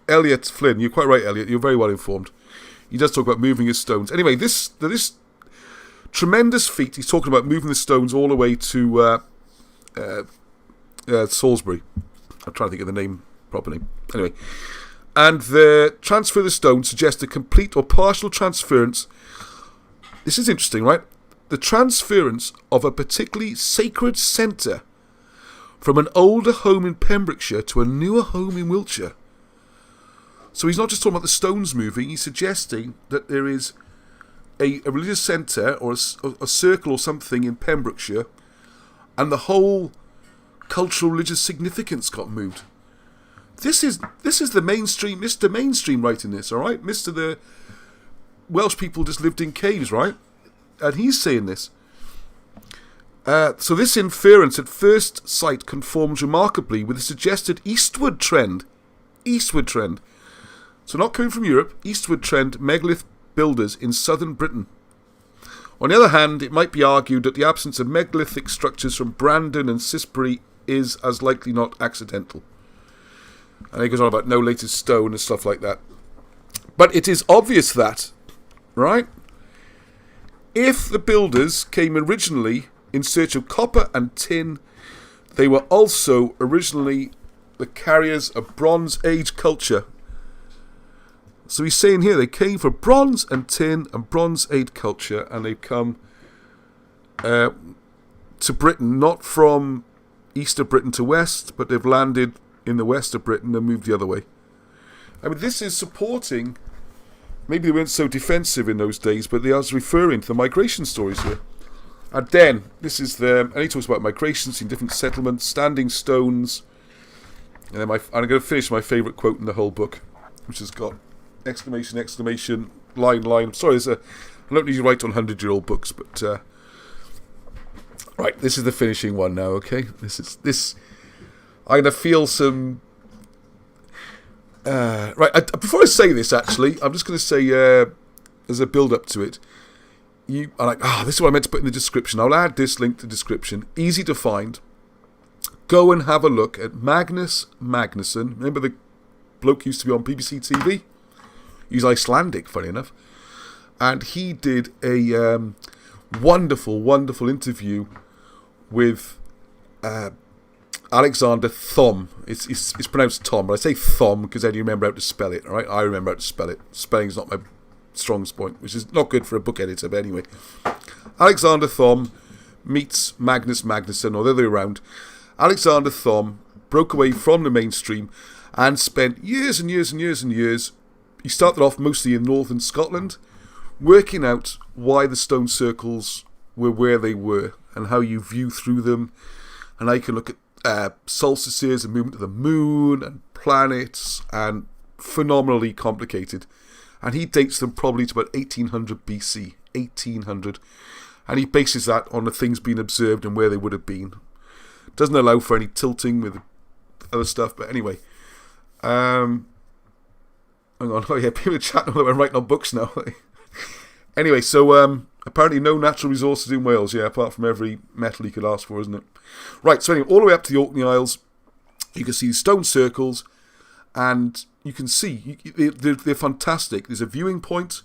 Elliot Flynn. You're quite right, Elliot. You're very well informed. He does talk about moving his stones. Anyway, this tremendous feat, he's talking about moving the stones all the way to Salisbury. I'm trying to think of the name, proper name. Anyway, and the transfer of the stone suggests a complete or partial transference. This is interesting, right? The transference of a particularly sacred centre from an older home in Pembrokeshire to a newer home in Wiltshire. So he's not just talking about the stones moving, he's suggesting that there is a religious centre or a circle or something in Pembrokeshire, and the whole cultural religious significance got moved. This is the mainstream, Mr. Mainstream writing this, alright? Mr. the Welsh people just lived in caves, right? And he's saying this. So this inference at first sight conforms remarkably with the suggested eastward trend. So not coming from Europe, eastward trend megalith builders in southern Britain. On the other hand, it might be argued that the absence of megalithic structures from Brandon and Sisbury is as likely not accidental. And he goes on about no latest stone and stuff like that. But it is obvious that, right, if the builders came originally in search of copper and tin, they were also originally the carriers of Bronze Age culture. So he's saying here they came for bronze and tin and Bronze Age culture, and they've come to Britain, not from east of Britain to west, but they've landed in the west of Britain and moved the other way. I mean, this is supporting, maybe they weren't so defensive in those days, but they are referring to the migration stories here. And then, this is and he talks about migrations in different settlements, standing stones, and then I'm going to finish my favourite quote in the whole book, which has got exclamation, exclamation, line. I'm sorry, I don't usually write on 100-year-old books, but right, this is the finishing one now, okay? This I'm going to feel some right, before I say this, actually, I'm just going to say as a build-up to it, you are like, this is what I meant to put in the description. I'll add this link to the description. Easy to find. go and have a look at Magnus Magnusson. Remember the bloke used to be on BBC TV? He's Icelandic, funny enough. And he did a wonderful, wonderful interview with Alexander Thom. It's pronounced Tom, but I say Thom because then you remember how to spell it, all right? I remember how to spell it. Spelling's not my strongest point, which is not good for a book editor, but anyway. Alexander Thom meets Magnus Magnusson, or the other way around. Alexander Thom broke away from the mainstream and spent years and years and years and years. He started off mostly in northern Scotland, working out why the stone circles were where they were and how you view through them, and how you can look at solstices and movement of the moon and planets, and phenomenally complicated. And he dates them probably to about 1800 BC, 1800, and he bases that on the things being observed and where they would have been. Doesn't allow for any tilting with other stuff, but anyway. Hang on, oh yeah, people are chatting that we're writing on books now. Anyway, so apparently no natural resources in Wales, yeah, apart from every metal you could ask for, isn't it? Right, so anyway, all the way up to the Orkney Isles, you can see stone circles, and you can see, they're fantastic. There's a viewing point,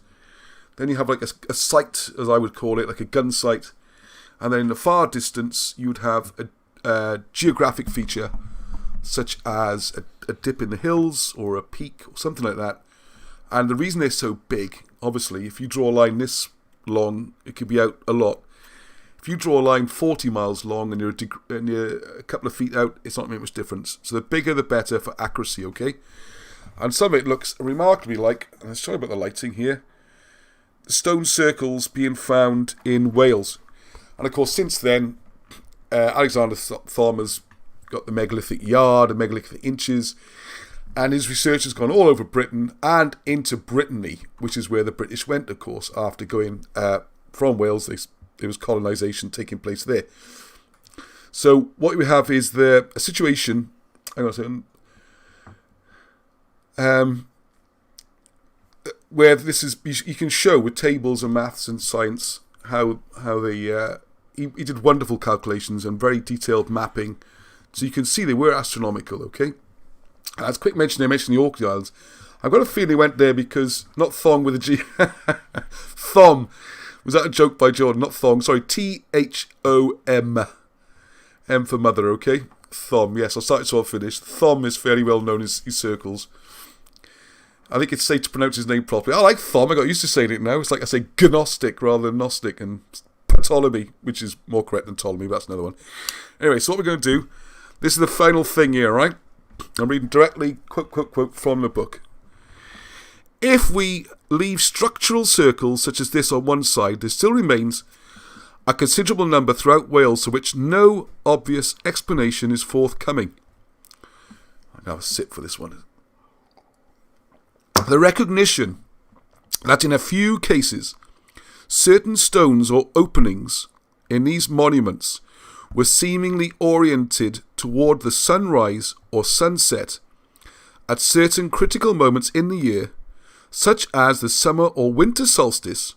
then you have like a sight, as I would call it, like a gun sight, and then in the far distance, you'd have a geographic feature, such as a dip in the hills, or a peak, or something like that. And the reason they're so big, obviously, if you draw a line this long, it could be out a lot. If you draw a line 40 miles long and you're a couple of feet out, it's not going to make much difference. So the bigger the better for accuracy, okay? And some of it looks remarkably like, and I'm sorry about the lighting here, the stone circles being found in Wales. And of course, since then, Alexander Thom has got the megalithic yard, the megalithic inches, and his research has gone all over Britain and into Brittany, which is where the British went, of course, after going from Wales. There was colonisation taking place there. So what we have is a situation. Hang on a second. Where this is, you can show with tables and maths and science how they. He did wonderful calculations and very detailed mapping, so you can see they were astronomical. Okay. As a quick mention, I mentioned the Orkney Islands. I've got a feeling they went there because, not Thong with a G, Thom. Was that a joke by Jordan? Not Thong, sorry, Thom. M for mother, okay? Thom, yes, I'll start it so I'll finish. Thom is fairly well known in circles. I think it's safe to pronounce his name properly. I like Thom, I got used to saying it now. It's like I say Gnostic rather than Gnostic, and Ptolemy, which is more correct than Ptolemy, but that's another one. Anyway, so what we're going to do, this is the final thing here, right? I'm reading directly, quote, from the book. If we leave structural circles such as this on one side, there still remains a considerable number throughout Wales for which no obvious explanation is forthcoming. I'm going to sit for this one. The recognition that in a few cases, certain stones or openings in these monuments were seemingly oriented toward the sunrise or sunset at certain critical moments in the year, such as the summer or winter solstice,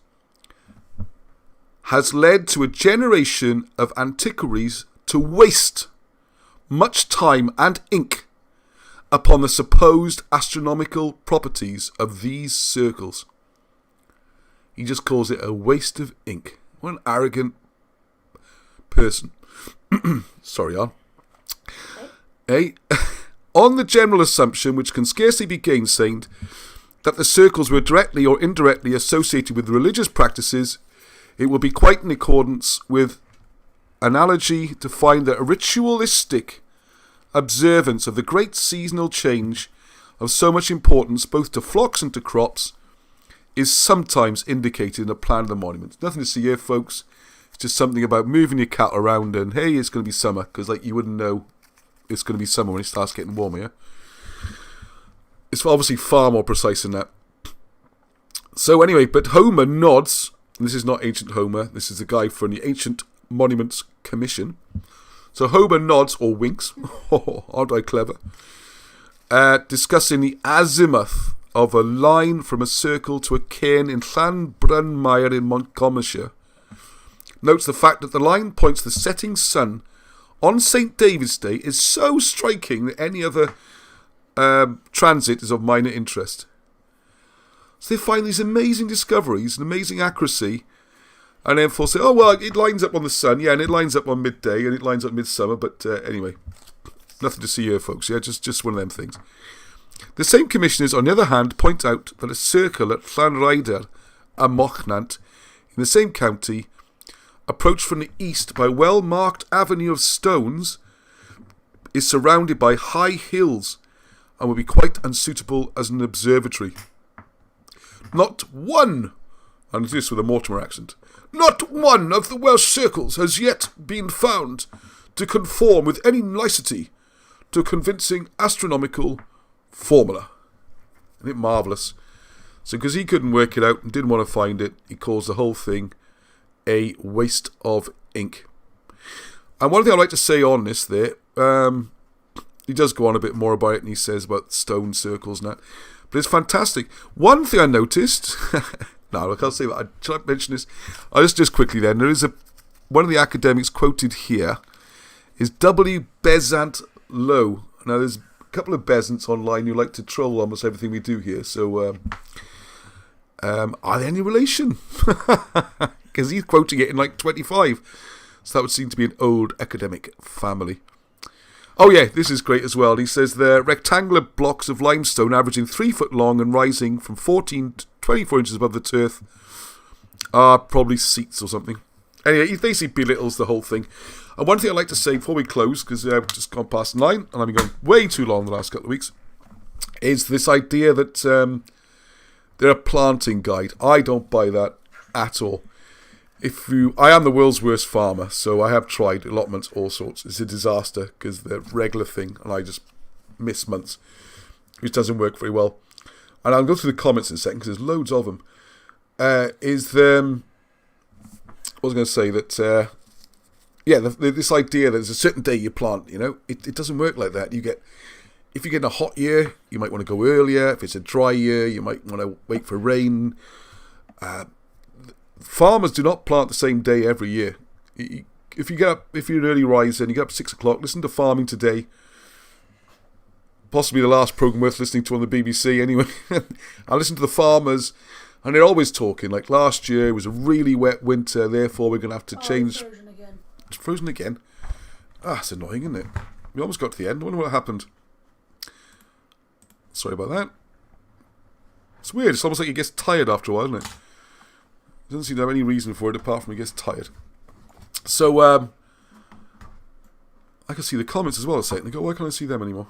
has led to a generation of antiquaries to waste much time and ink upon the supposed astronomical properties of these circles. He just calls it a waste of ink. What an arrogant person. Sorry, on. On the general assumption, which can scarcely be gainsaid, that the circles were directly or indirectly associated with religious practices, it will be quite in accordance with analogy to find that a ritualistic observance of the great seasonal change of so much importance both to flocks and to crops is sometimes indicated in the plan of the monument. Nothing to see here, folks. It's just something about moving your cattle around and, hey, it's going to be summer, because like you wouldn't know it's going to be summer when it starts getting warmer, yeah? It's obviously far more precise than that. So anyway, but Homer nods, and this is not ancient Homer, this is the guy from the Ancient Monuments Commission. So Homer nods, or winks, aren't I clever, discussing the azimuth of a line from a circle to a cairn in Llanbrynmawr in Montgomeryshire. Notes the fact that the line points the setting sun on St. David's Day is so striking that any other transit is of minor interest. So they find these amazing discoveries and amazing accuracy, and then say, oh, well, it lines up on the sun, yeah, and it lines up on midday, and it lines up midsummer, but anyway, nothing to see here, folks, yeah, just one of them things. The same commissioners, on the other hand, point out that a circle at Llanrhaeadr and Mochnant, in the same county, approached from the east by a well-marked avenue of stones, is surrounded by high hills and would be quite unsuitable as an observatory. Not one, and this with a Mortimer accent, not one of the Welsh circles has yet been found to conform with any nicety to a convincing astronomical formula. Isn't it marvellous? So because he couldn't work it out and didn't want to find it, he calls the whole thing a waste of ink. And one thing I'd like to say on this there, he does go on a bit more about it, and he says about stone circles and that, but it's fantastic. One thing I noticed, no, I can't say that, shall I mention this? I'll just quickly then, there is one of the academics quoted here is W. Besant Lowe. Now there's a couple of Besants online who like to troll almost everything we do here, so are they any relation? Because he's quoting it in like 25, so that would seem to be an old academic family. Oh yeah, this is great as well. He says the rectangular blocks of limestone averaging 3 foot long and rising from 14 to 24 inches above the turf are probably seats or something. Anyway, he basically belittles the whole thing. And one thing I'd like to say before we close, because I've just gone past 9 and I've been going way too long the last couple of weeks, is this idea that they're a planting guide. I don't buy that at all. I am the world's worst farmer, so I have tried allotments, all sorts. It's a disaster because they're a regular thing, and I just miss months, which doesn't work very well. And I'll go through the comments in a second because there's loads of them. I was going to say that, this idea that there's a certain day you plant, it doesn't work like that. If you get in a hot year, you might want to go earlier. If it's a dry year, you might want to wait for rain. Farmers do not plant the same day every year. If you're an early riser and you get up at 6 o'clock, listen to Farming Today. Possibly the last programme worth listening to on the BBC anyway. I listen to the farmers and they're always talking, like last year was a really wet winter, therefore we're going to have to change. It's frozen again. It's frozen again? It's annoying, isn't it? We almost got to the end. I wonder what happened. Sorry about that. It's weird. It's almost like it gets tired after a while, isn't it? Doesn't seem to have any reason for it apart from it gets tired. So, I can see the comments as well a second ago. Why can't I see them anymore?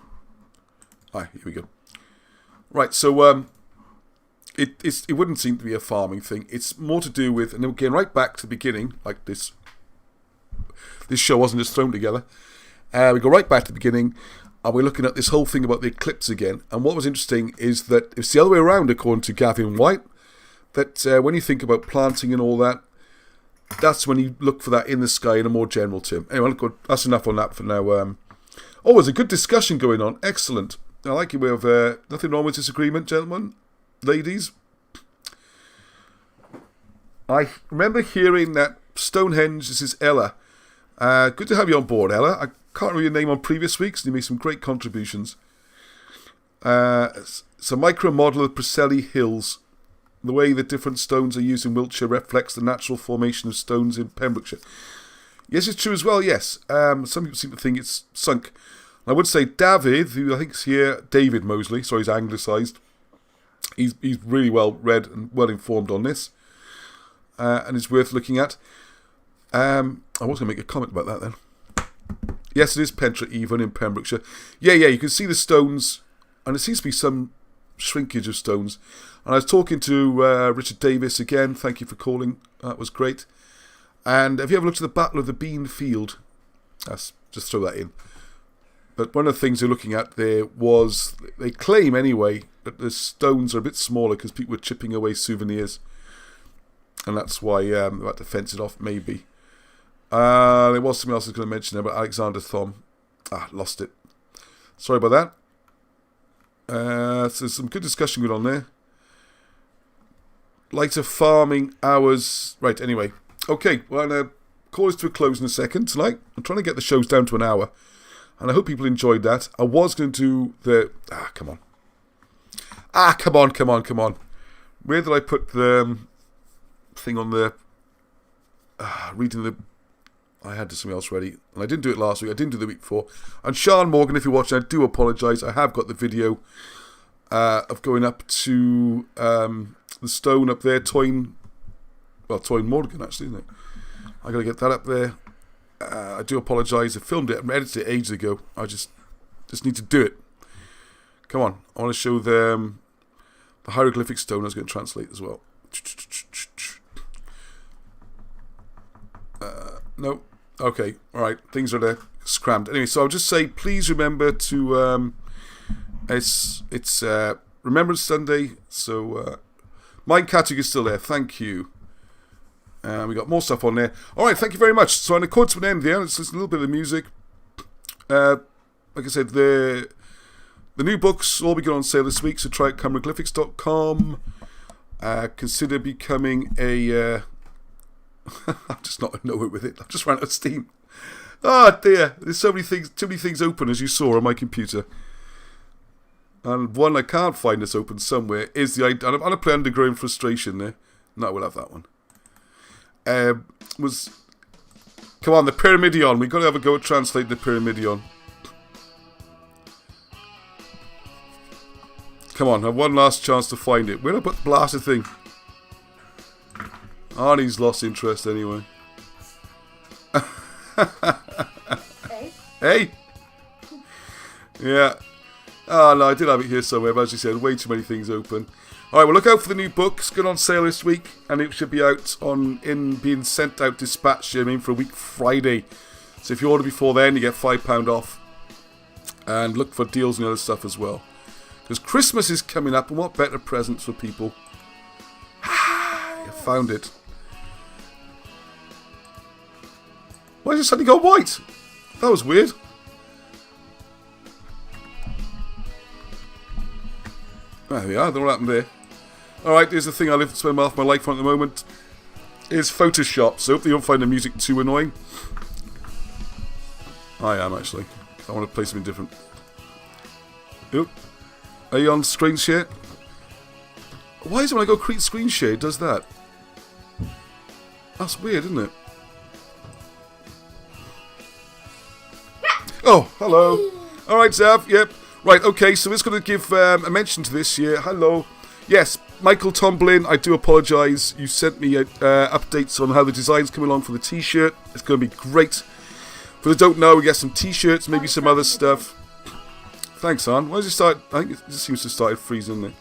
Here we go. Right, so it wouldn't seem to be a farming thing. It's more to do with, and again, right back to the beginning, like this show wasn't just thrown together. We go right back to the beginning, and we're looking at this whole thing about the eclipse again. And what was interesting is that it's the other way around, according to Gavin White, that when you think about planting and all that, that's when you look for that in the sky in a more general term. Anyway, look, that's enough on that for now. There's a good discussion going on. Excellent. I like your way of nothing wrong with disagreement, gentlemen, ladies. I remember hearing that Stonehenge, this is Ella. Good to have you on board, Ella. I can't remember your name on previous weeks, and you made some great contributions. It's a micro model of Preseli Hills. The way that different stones are used in Wiltshire reflects the natural formation of stones in Pembrokeshire. Yes, it's true as well, yes. Some people seem to think it's sunk. And I would say David, who I think is here, David Mosley, sorry, he's anglicised. He's really well read and well informed on this. And it's worth looking at. I was going to make a comment about that then. Yes, it is Pentre Even in Pembrokeshire. Yeah, you can see the stones, and there seems to be some shrinkage of stones. And I was talking to Richard Davis again. Thank you for calling. That was great. And have you ever looked at the Battle of the Bean Field? Just throw that in. But one of the things they're looking at there was, they claim anyway, that the stones are a bit smaller because people were chipping away souvenirs. And that's why they had to fence it off, maybe. There was something else I was going to mention there about Alexander Thom. Lost it. Sorry about that. So there's some good discussion going on there. Lighter farming hours. Right, anyway. Okay, well, call this to a close in a second tonight. I'm trying to get the shows down to an hour, and I hope people enjoyed that. I was going to do the... come on. Come on. Where did I put the thing on the... reading the... I had something else ready, and I didn't do it last week. I didn't do it the week before. And Sean Morgan, if you're watching, I do apologise. I have got the video of going up to the stone up there, Toyn Morgan, actually, isn't it? I got to get that up there. I do apologise. I filmed it and edited it ages ago. I just need to do it. Come on, I want to show the hieroglyphic stone I was going to translate as well. No. Okay. All right. Things are there. Scrammed. Anyway, so I'll just say, please remember to... it's Remembrance Sunday. So, Mind Catching is still there. Thank you. We got more stuff on there. All right. Thank you very much. So, I'm going to come to an end there. Let's listen to a little bit of the music. Like I said, the new books will be going on sale this week. So, try out Hieroglyphics.com. Consider becoming a... I'm just not nowhere with it. I've just run out of steam. Oh dear, there's so many things, too many things open, as you saw on my computer. And one I can't find that's open somewhere is the... I'm going to play Underground Frustration there. No, we'll have that one. Come on, the Pyramidion. We've got to have a go at translating the Pyramidion. Come on, I have one last chance to find it. Where did I put the blasted thing? Arnie's lost interest anyway. Hey? Yeah. Oh no, I did have it here somewhere, but as you said, way too many things open. Alright, well look out for the new book. It's going on sale this week, and it should be out being sent out dispatched, for a week Friday. So if you order before then, you get £5 off. And look for deals and other stuff as well. Because Christmas is coming up, and what better presents for people? I found it. Why has it suddenly gone white? That was weird. There we are, I don't know what happened there. Alright, here's the thing I spend half my life on at the moment. Is Photoshop, so hopefully you don't find the music too annoying. I am, actually. I want to play something different. Oop. Are you on screen share? Why is it when I go create screen share, it does that? That's weird, isn't it? Oh, hello. Alright, Zav, yep. Right, okay, so it's going to give a mention to this here. Hello. Yes, Michael Tomlin, I do apologise. You sent me updates on how the design's coming along for the t-shirt. It's going to be great. For those who don't know, we get some t-shirts, maybe some other stuff. Thanks, Anne. Why does it start? I think it just seems to start freezing there.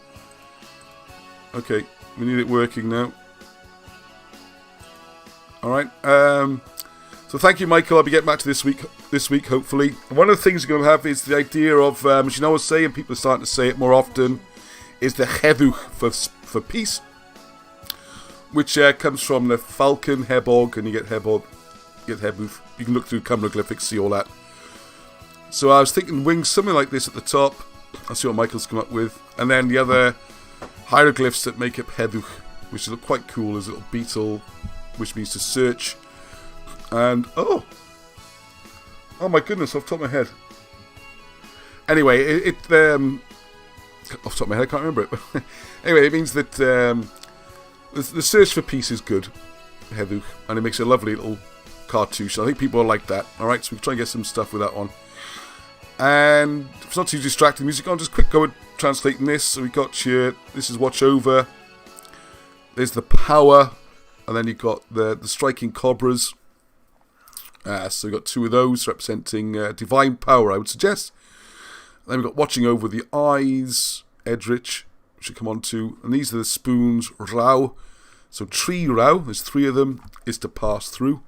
Okay, we need it working now. Alright, so thank you, Michael. I'll be getting back to this week, hopefully. And one of the things we're going to have is the idea of, as you know I was saying, people are starting to say it more often, is the heddwch for peace, which comes from the falcon, hebog, and you get hebog, you get heddwch. You can look through Hieroglyphics, see all that. So I was thinking wings, something like this at the top. I'll see what Michael's come up with. And then the other hieroglyphs that make up heddwch, which look quite cool. There's a little beetle, which means to search. And, oh my goodness, off the top of my head. Anyway, off the top of my head, I can't remember it. Anyway, it means that the search for peace is good, heddwch, and it makes a lovely little cartouche. I think people will like that. Alright, so we can try and get some stuff with that on. And if it's not too distracting music, I'll just quick go with translating this. So we got here, this is Watch Over. There's the Power, and then you've got the Striking Cobras. So we've got two of those representing divine power, I would suggest. And then we've got Watching Over the Eyes, Edrich, which we'll come on to. And these are the spoons, Rao. So Tree Rao, there's three of them, is to pass through.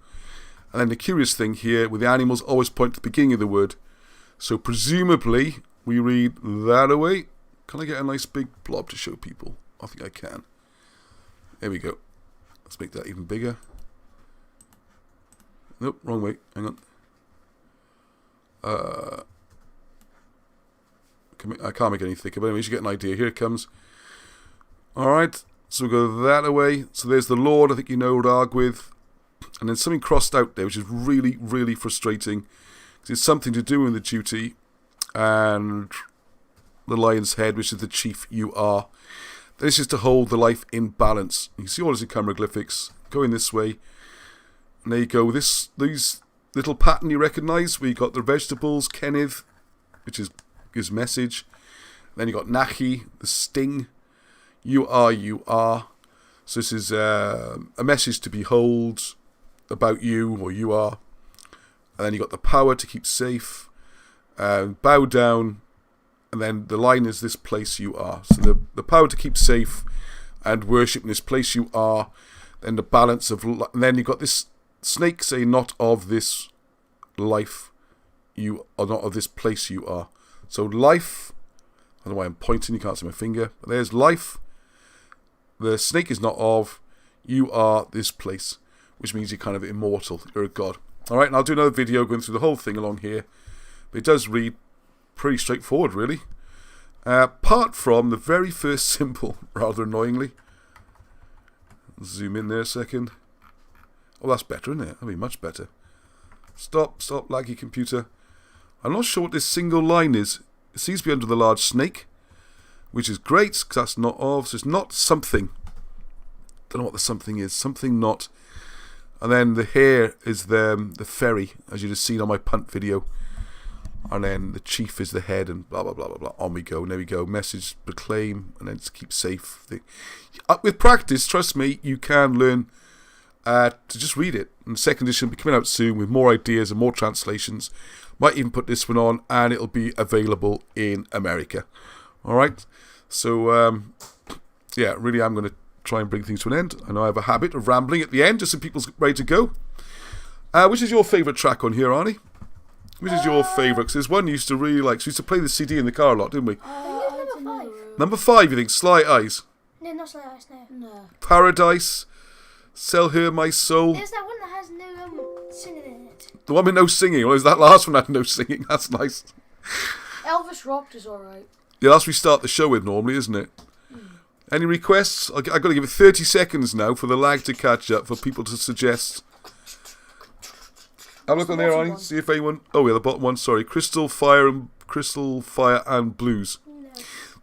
And then the curious thing here, with the animals always point to the beginning of the word. So presumably, we read that away. Can I get a nice big blob to show people? I think I can. There we go. Let's make that even bigger. Nope, wrong way. Hang on. I can't make it any thicker, but anyway, you should get an idea. Here it comes. Alright, so we'll go that away. So there's the Lord, I think you know Ragwith. and then something crossed out there, which is really, really frustrating. Because it's something to do with the duty, and the lion's head, which is the chief you are. This is to hold the life in balance. You can see all these hieroglyphics going this way. And there you go. These little pattern you recognise. We got the vegetables, Kenneth, which is his message. Then you got Nachi, the sting. You are, you are. So this is a message to behold about you, or you are. And then you got the power to keep safe. Bow down. And then the line is this place you are. So the power to keep safe and worship in this place you are. Then the balance of... And then you got this snake saying, not of this life you are, not of this place you are. So life... I don't know why I'm pointing, you can't see my finger. But there's life. The snake is not of. You are this place. Which means you're kind of immortal. You're a god. Alright, and I'll do another video going through the whole thing along here. But it does read pretty straightforward, really. Apart from the very first symbol, rather annoyingly. Zoom in there a second. Oh, that's better, isn't it? That'll be much better. Stop, laggy computer. I'm not sure what this single line is. It seems to be under the large snake, which is great, because that's not of. So it's not something. Don't know what the something is. Something not. And then the hair is the ferry, as you've just seen on my punt video. And then the chief is the head, and blah, blah, blah, blah, blah. On we go, and there we go. Message, proclaim, and then to keep safe. With practice, trust me, you can learn to just read it. And the second edition will be coming out soon with more ideas and more translations. Might even put this one on, and it'll be available in America. Alright? So, yeah, really I'm going to try and bring things to an end. I know I have a habit of rambling at the end, just so people's ready to go. Which is your favourite track on here, Arnie? Which is your favourite? Because there's one you used to really like. So we used to play the CD in the car a lot, didn't we? Number 5. Number 5, you think? Sly Eyes. No, not Sly Eyes, no. Paradise. Sell Her My Soul. There's that one that has no singing in it. The one with no singing. Well, that last one had no singing. That's nice. Elvis Rocked is alright. Yeah, that's what we start the show with normally, isn't it? Any requests? I've got to give it 30 seconds now for the lag to catch up, for people to suggest. Have a look on there, Arnie. See if anyone... Oh, yeah, the bottom one, sorry. Crystal, Fire and Blues. No.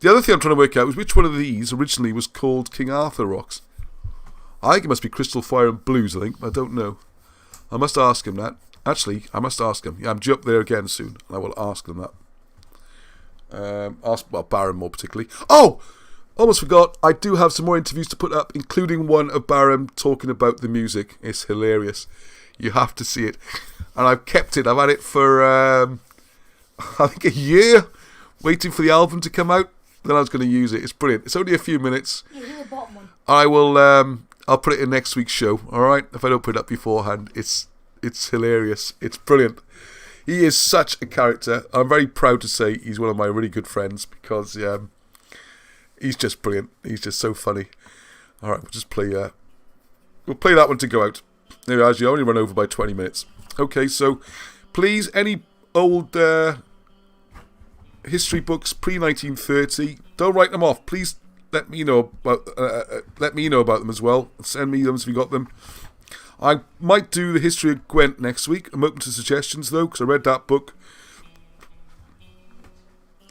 The other thing I'm trying to work out is which one of these originally was called King Arthur Rocks. I think it must be Crystal, Fire and Blues, I think. I don't know. I must ask him that. Actually, I must ask him. Yeah, I'm due up there again soon. And I will ask them that. Well, Baron more particularly. Oh! Almost forgot. I do have some more interviews to put up, including one of Baron talking about the music. It's hilarious. You have to see it. And I've kept it. I've had it for, I think, a year, waiting for the album to come out. Then I was going to use it. It's brilliant. It's only a few minutes. Yeah, here's the bottom one. I will, I'll put it in next week's show, alright? If I don't put it up beforehand. It's hilarious. It's brilliant. He is such a character. I'm very proud to say he's one of my really good friends, because he's just brilliant. He's just so funny. Alright, we'll just play, we'll play that one to go out. There, as you only run over by 20 minutes. Okay, so please, any old history books pre-1930, don't write them off. Please let me know about them as well. Send me them if you got them. I might do the history of Gwent next week. I'm open to suggestions though, because I read that book.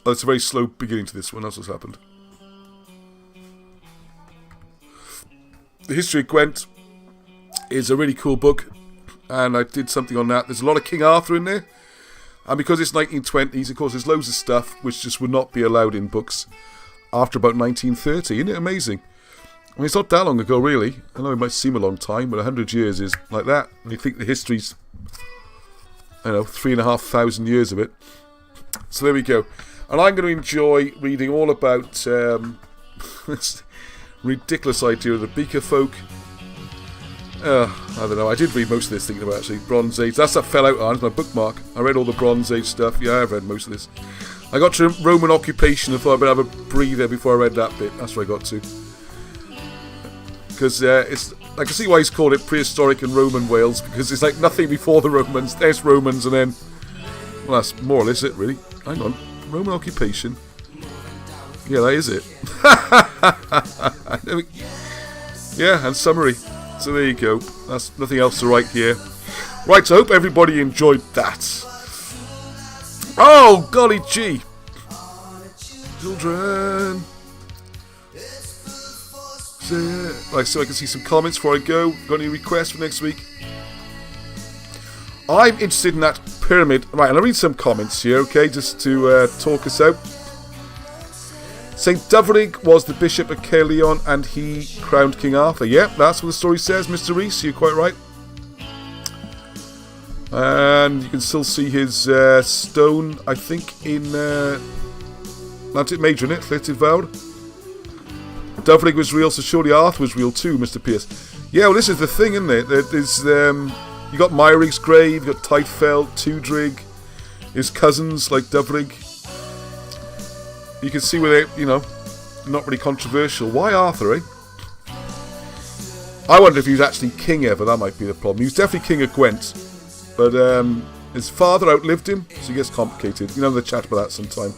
Oh, it's a very slow beginning to this one. That's what's happened. The history of Gwent is a really cool book, and I did something on that. There's a lot of King Arthur in there, and because it's 1920s, of course, there's loads of stuff which just would not be allowed in books after about 1930. Isn't it amazing? I mean, it's not that long ago, really. I know it might seem a long time, but 100 years is like that. And you think the history's, 3,500 years of it. So there we go. And I'm going to enjoy reading all about this ridiculous idea of the Beaker folk. I don't know. I did read most of this, thinking about actually Bronze Age. That fell out on my bookmark. I read all the Bronze Age stuff. Yeah, I've read most of this. I got to Roman occupation and thought I'd better have a breather before I read that bit. That's where I got to. Because I can see why he's called it prehistoric and Roman Wales, because it's like nothing before the Romans. There's Romans, and then, well, that's more or less it, really. Hang on, Roman occupation. Yeah, that is it. Yeah, and summary. So there you go. That's nothing else to write here. Right, so I hope everybody enjoyed that. Oh, golly gee. Children. Right, so I can see some comments before I go. Got any requests for next week? I'm interested in that pyramid. Right, I'll read some comments here, okay, just to talk us out. St. Dyfrig was the bishop of Caerleon and he crowned King Arthur. Yep, that's what the story says, Mr. Reese. You're quite right. And you can still see his stone, I think, in Atlantic Major, in it? Llythyr Fawr. Dyfrig was real, so surely Arthur was real too, Mr. Pierce. Yeah, well, this is the thing, isn't it? There's, you got Myrig's grave, you got Tydfeld, Tudrig, his cousins like Dyfrig. You can see where they, not really controversial. Why Arthur, eh? I wonder if he was actually king ever. That might be the problem. He was definitely king of Gwent, but his father outlived him, so it gets complicated. You know, the chat about that sometime.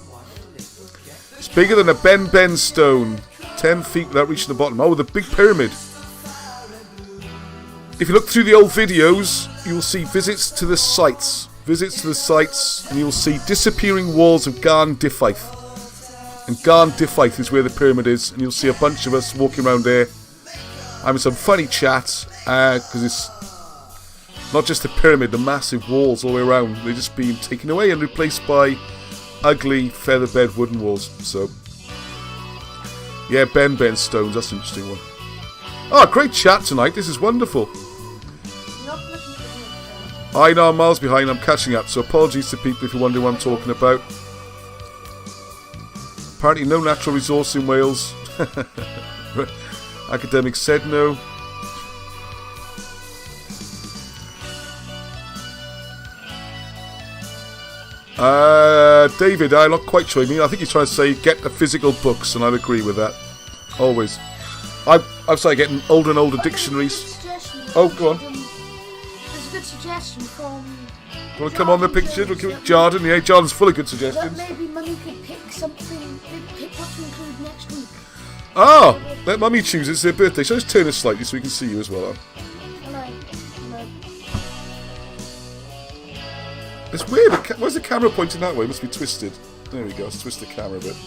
It's bigger than a Ben stone, 10 feet without reaching the bottom. Oh, the big pyramid. If you look through the old videos, you will see visits to the sites. And you will see disappearing walls of Garn Diffyth. And Garn Diffyth is where the pyramid is, and you'll see a bunch of us walking around there having some funny chats, because it's not just the pyramid, the massive walls all the way around. They're just being taken away and replaced by ugly featherbed wooden walls. So, yeah, Ben stones, that's an interesting one. Oh, great chat tonight, this is wonderful. I know I'm miles behind, I'm catching up, so apologies to people if you're wondering what I'm talking about. Apparently no natural resource in Wales. Academics said no. David, I'm not quite sure. I think he's trying to say get the physical books, and I'd agree with that. Always. I'm sorry, getting older and older dictionaries. Oh, go on. There's a good suggestion from... Do you want to come on the picture? Jarden, yeah, Jarden's full of good suggestions. But maybe Mummy could pick something, pick what to include next week. Oh, let Mummy choose. It's their birthday. So let's turn this slightly so we can see you as well. Hello. It's weird. Where's the camera pointing that way? It must be twisted. There we go. Let's twist the camera a bit.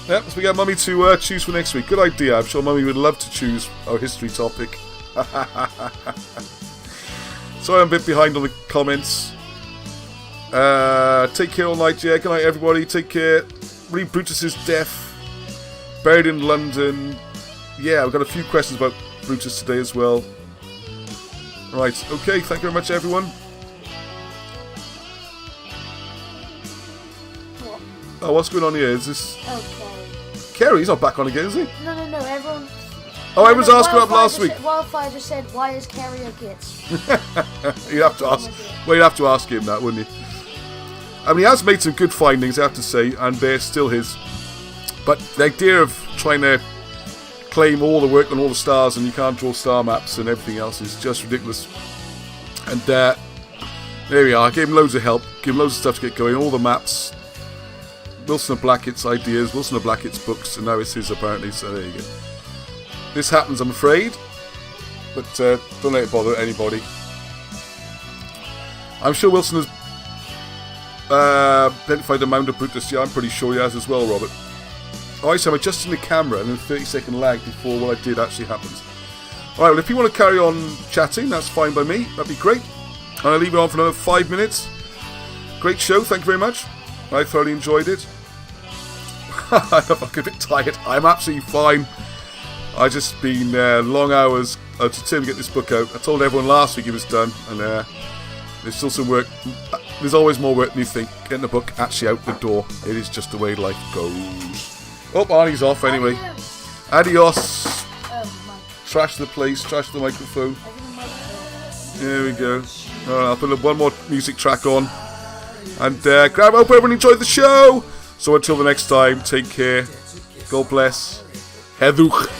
Yep, so we got Mummy to choose for next week. Good idea. I'm sure Mummy would love to choose our history topic. Sorry I'm a bit behind on the comments. Take care all night, yeah. Good night, everybody. Take care. Read Brutus's death. Buried in London. Yeah, we've got a few questions about Brutus today as well. Right, okay. Thank you very much, everyone. What? Oh, what's going on here? Is this... Okay. Kerry's not back on again, is he? No, everyone... Oh, everyone's asking about last week. Wildfire just said, why is Kerry a git? You'd have to ask. Well, you'd have to ask him that, wouldn't you? I mean, he has made some good findings, I have to say, and they're still his. But the idea of trying to claim all the work on all the stars and you can't draw star maps and everything else is just ridiculous. And there we are. I gave him loads of help, gave him loads of stuff to get going, all the maps, Wilson of Blackett's ideas, Wilson of Blackett's books, and now it's his apparently. So there you go. This happens, I'm afraid, but don't let it bother anybody. I'm sure Wilson has identified the mound of Brutus. Yeah, I'm pretty sure he has as well, Robert. Oh, so I'm adjusting the camera and then 30-second lag before what I did actually happens. Alright, well, if you want to carry on chatting, that's fine by me. That'd be great. And I'll leave it on for another 5 minutes. Great show, thank you very much. I thoroughly enjoyed it. I'm a bit tired. I'm absolutely fine. I've just been long hours to get this book out. I told everyone last week it was done, and there's still some work. There's always more work than you think. Getting the book actually out the door. It is just the way life goes. Oh, Arnie's off anyway. Adios. Trash the place, trash the microphone. There we go. Alright, I'll put one more music track on. And I hope everyone enjoyed the show. So until the next time, take care. God bless. Heddwch.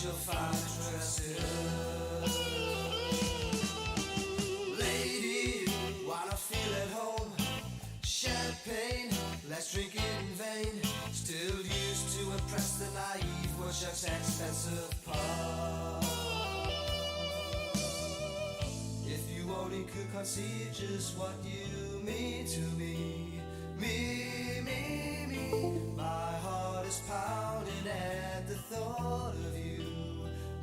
you'll find interesting. Lady, wanna feel at home? Champagne, let's drink it in vain. Still used to impress the naive, Woodchuck's expensive pub. If you only could conceive just what you mean to me, my heart is pounding at the thought of you.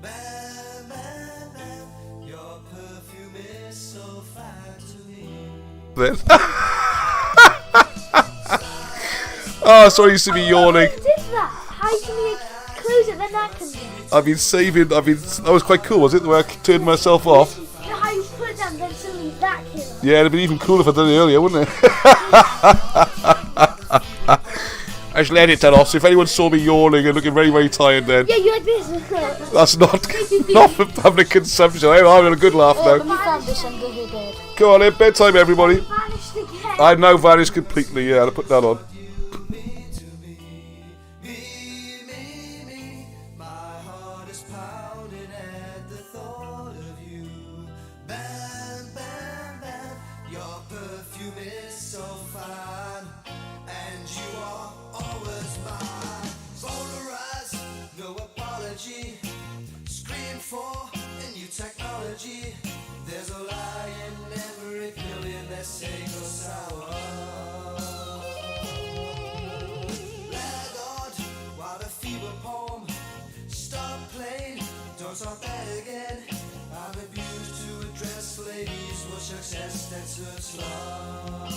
Man, man, man, your perfume is so fine to me. Then. Oh, sorry, you see me yawning. How did that? How can you close it then that comes in? That was quite cool, was it? The way I turned myself off. You know how you put it down then suddenly that came up? Yeah, it'd been even cooler if I'd done it earlier, wouldn't it? I should edit that off, so if anyone saw me yawning and looking very, very tired then, Yeah, you like this. that's not for public consumption. I'm having a good laugh now. You found this under who did? Go on then, bedtime everybody. Vanished again. I now vanished completely, yeah, I'll put that on. My heart is pounding at the thought of you. Bam, bam, bam, your perfume is so fine, and you are always mine. Polarized, no apology. Scream for a new technology. There's a lie in every pill in that single sour. Laggard, what a feeble poem. Stop playing, don't talk that again. I'm abused to address ladies, will success that's her slum.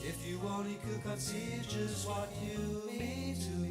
If you only could conceive just what you mean to me.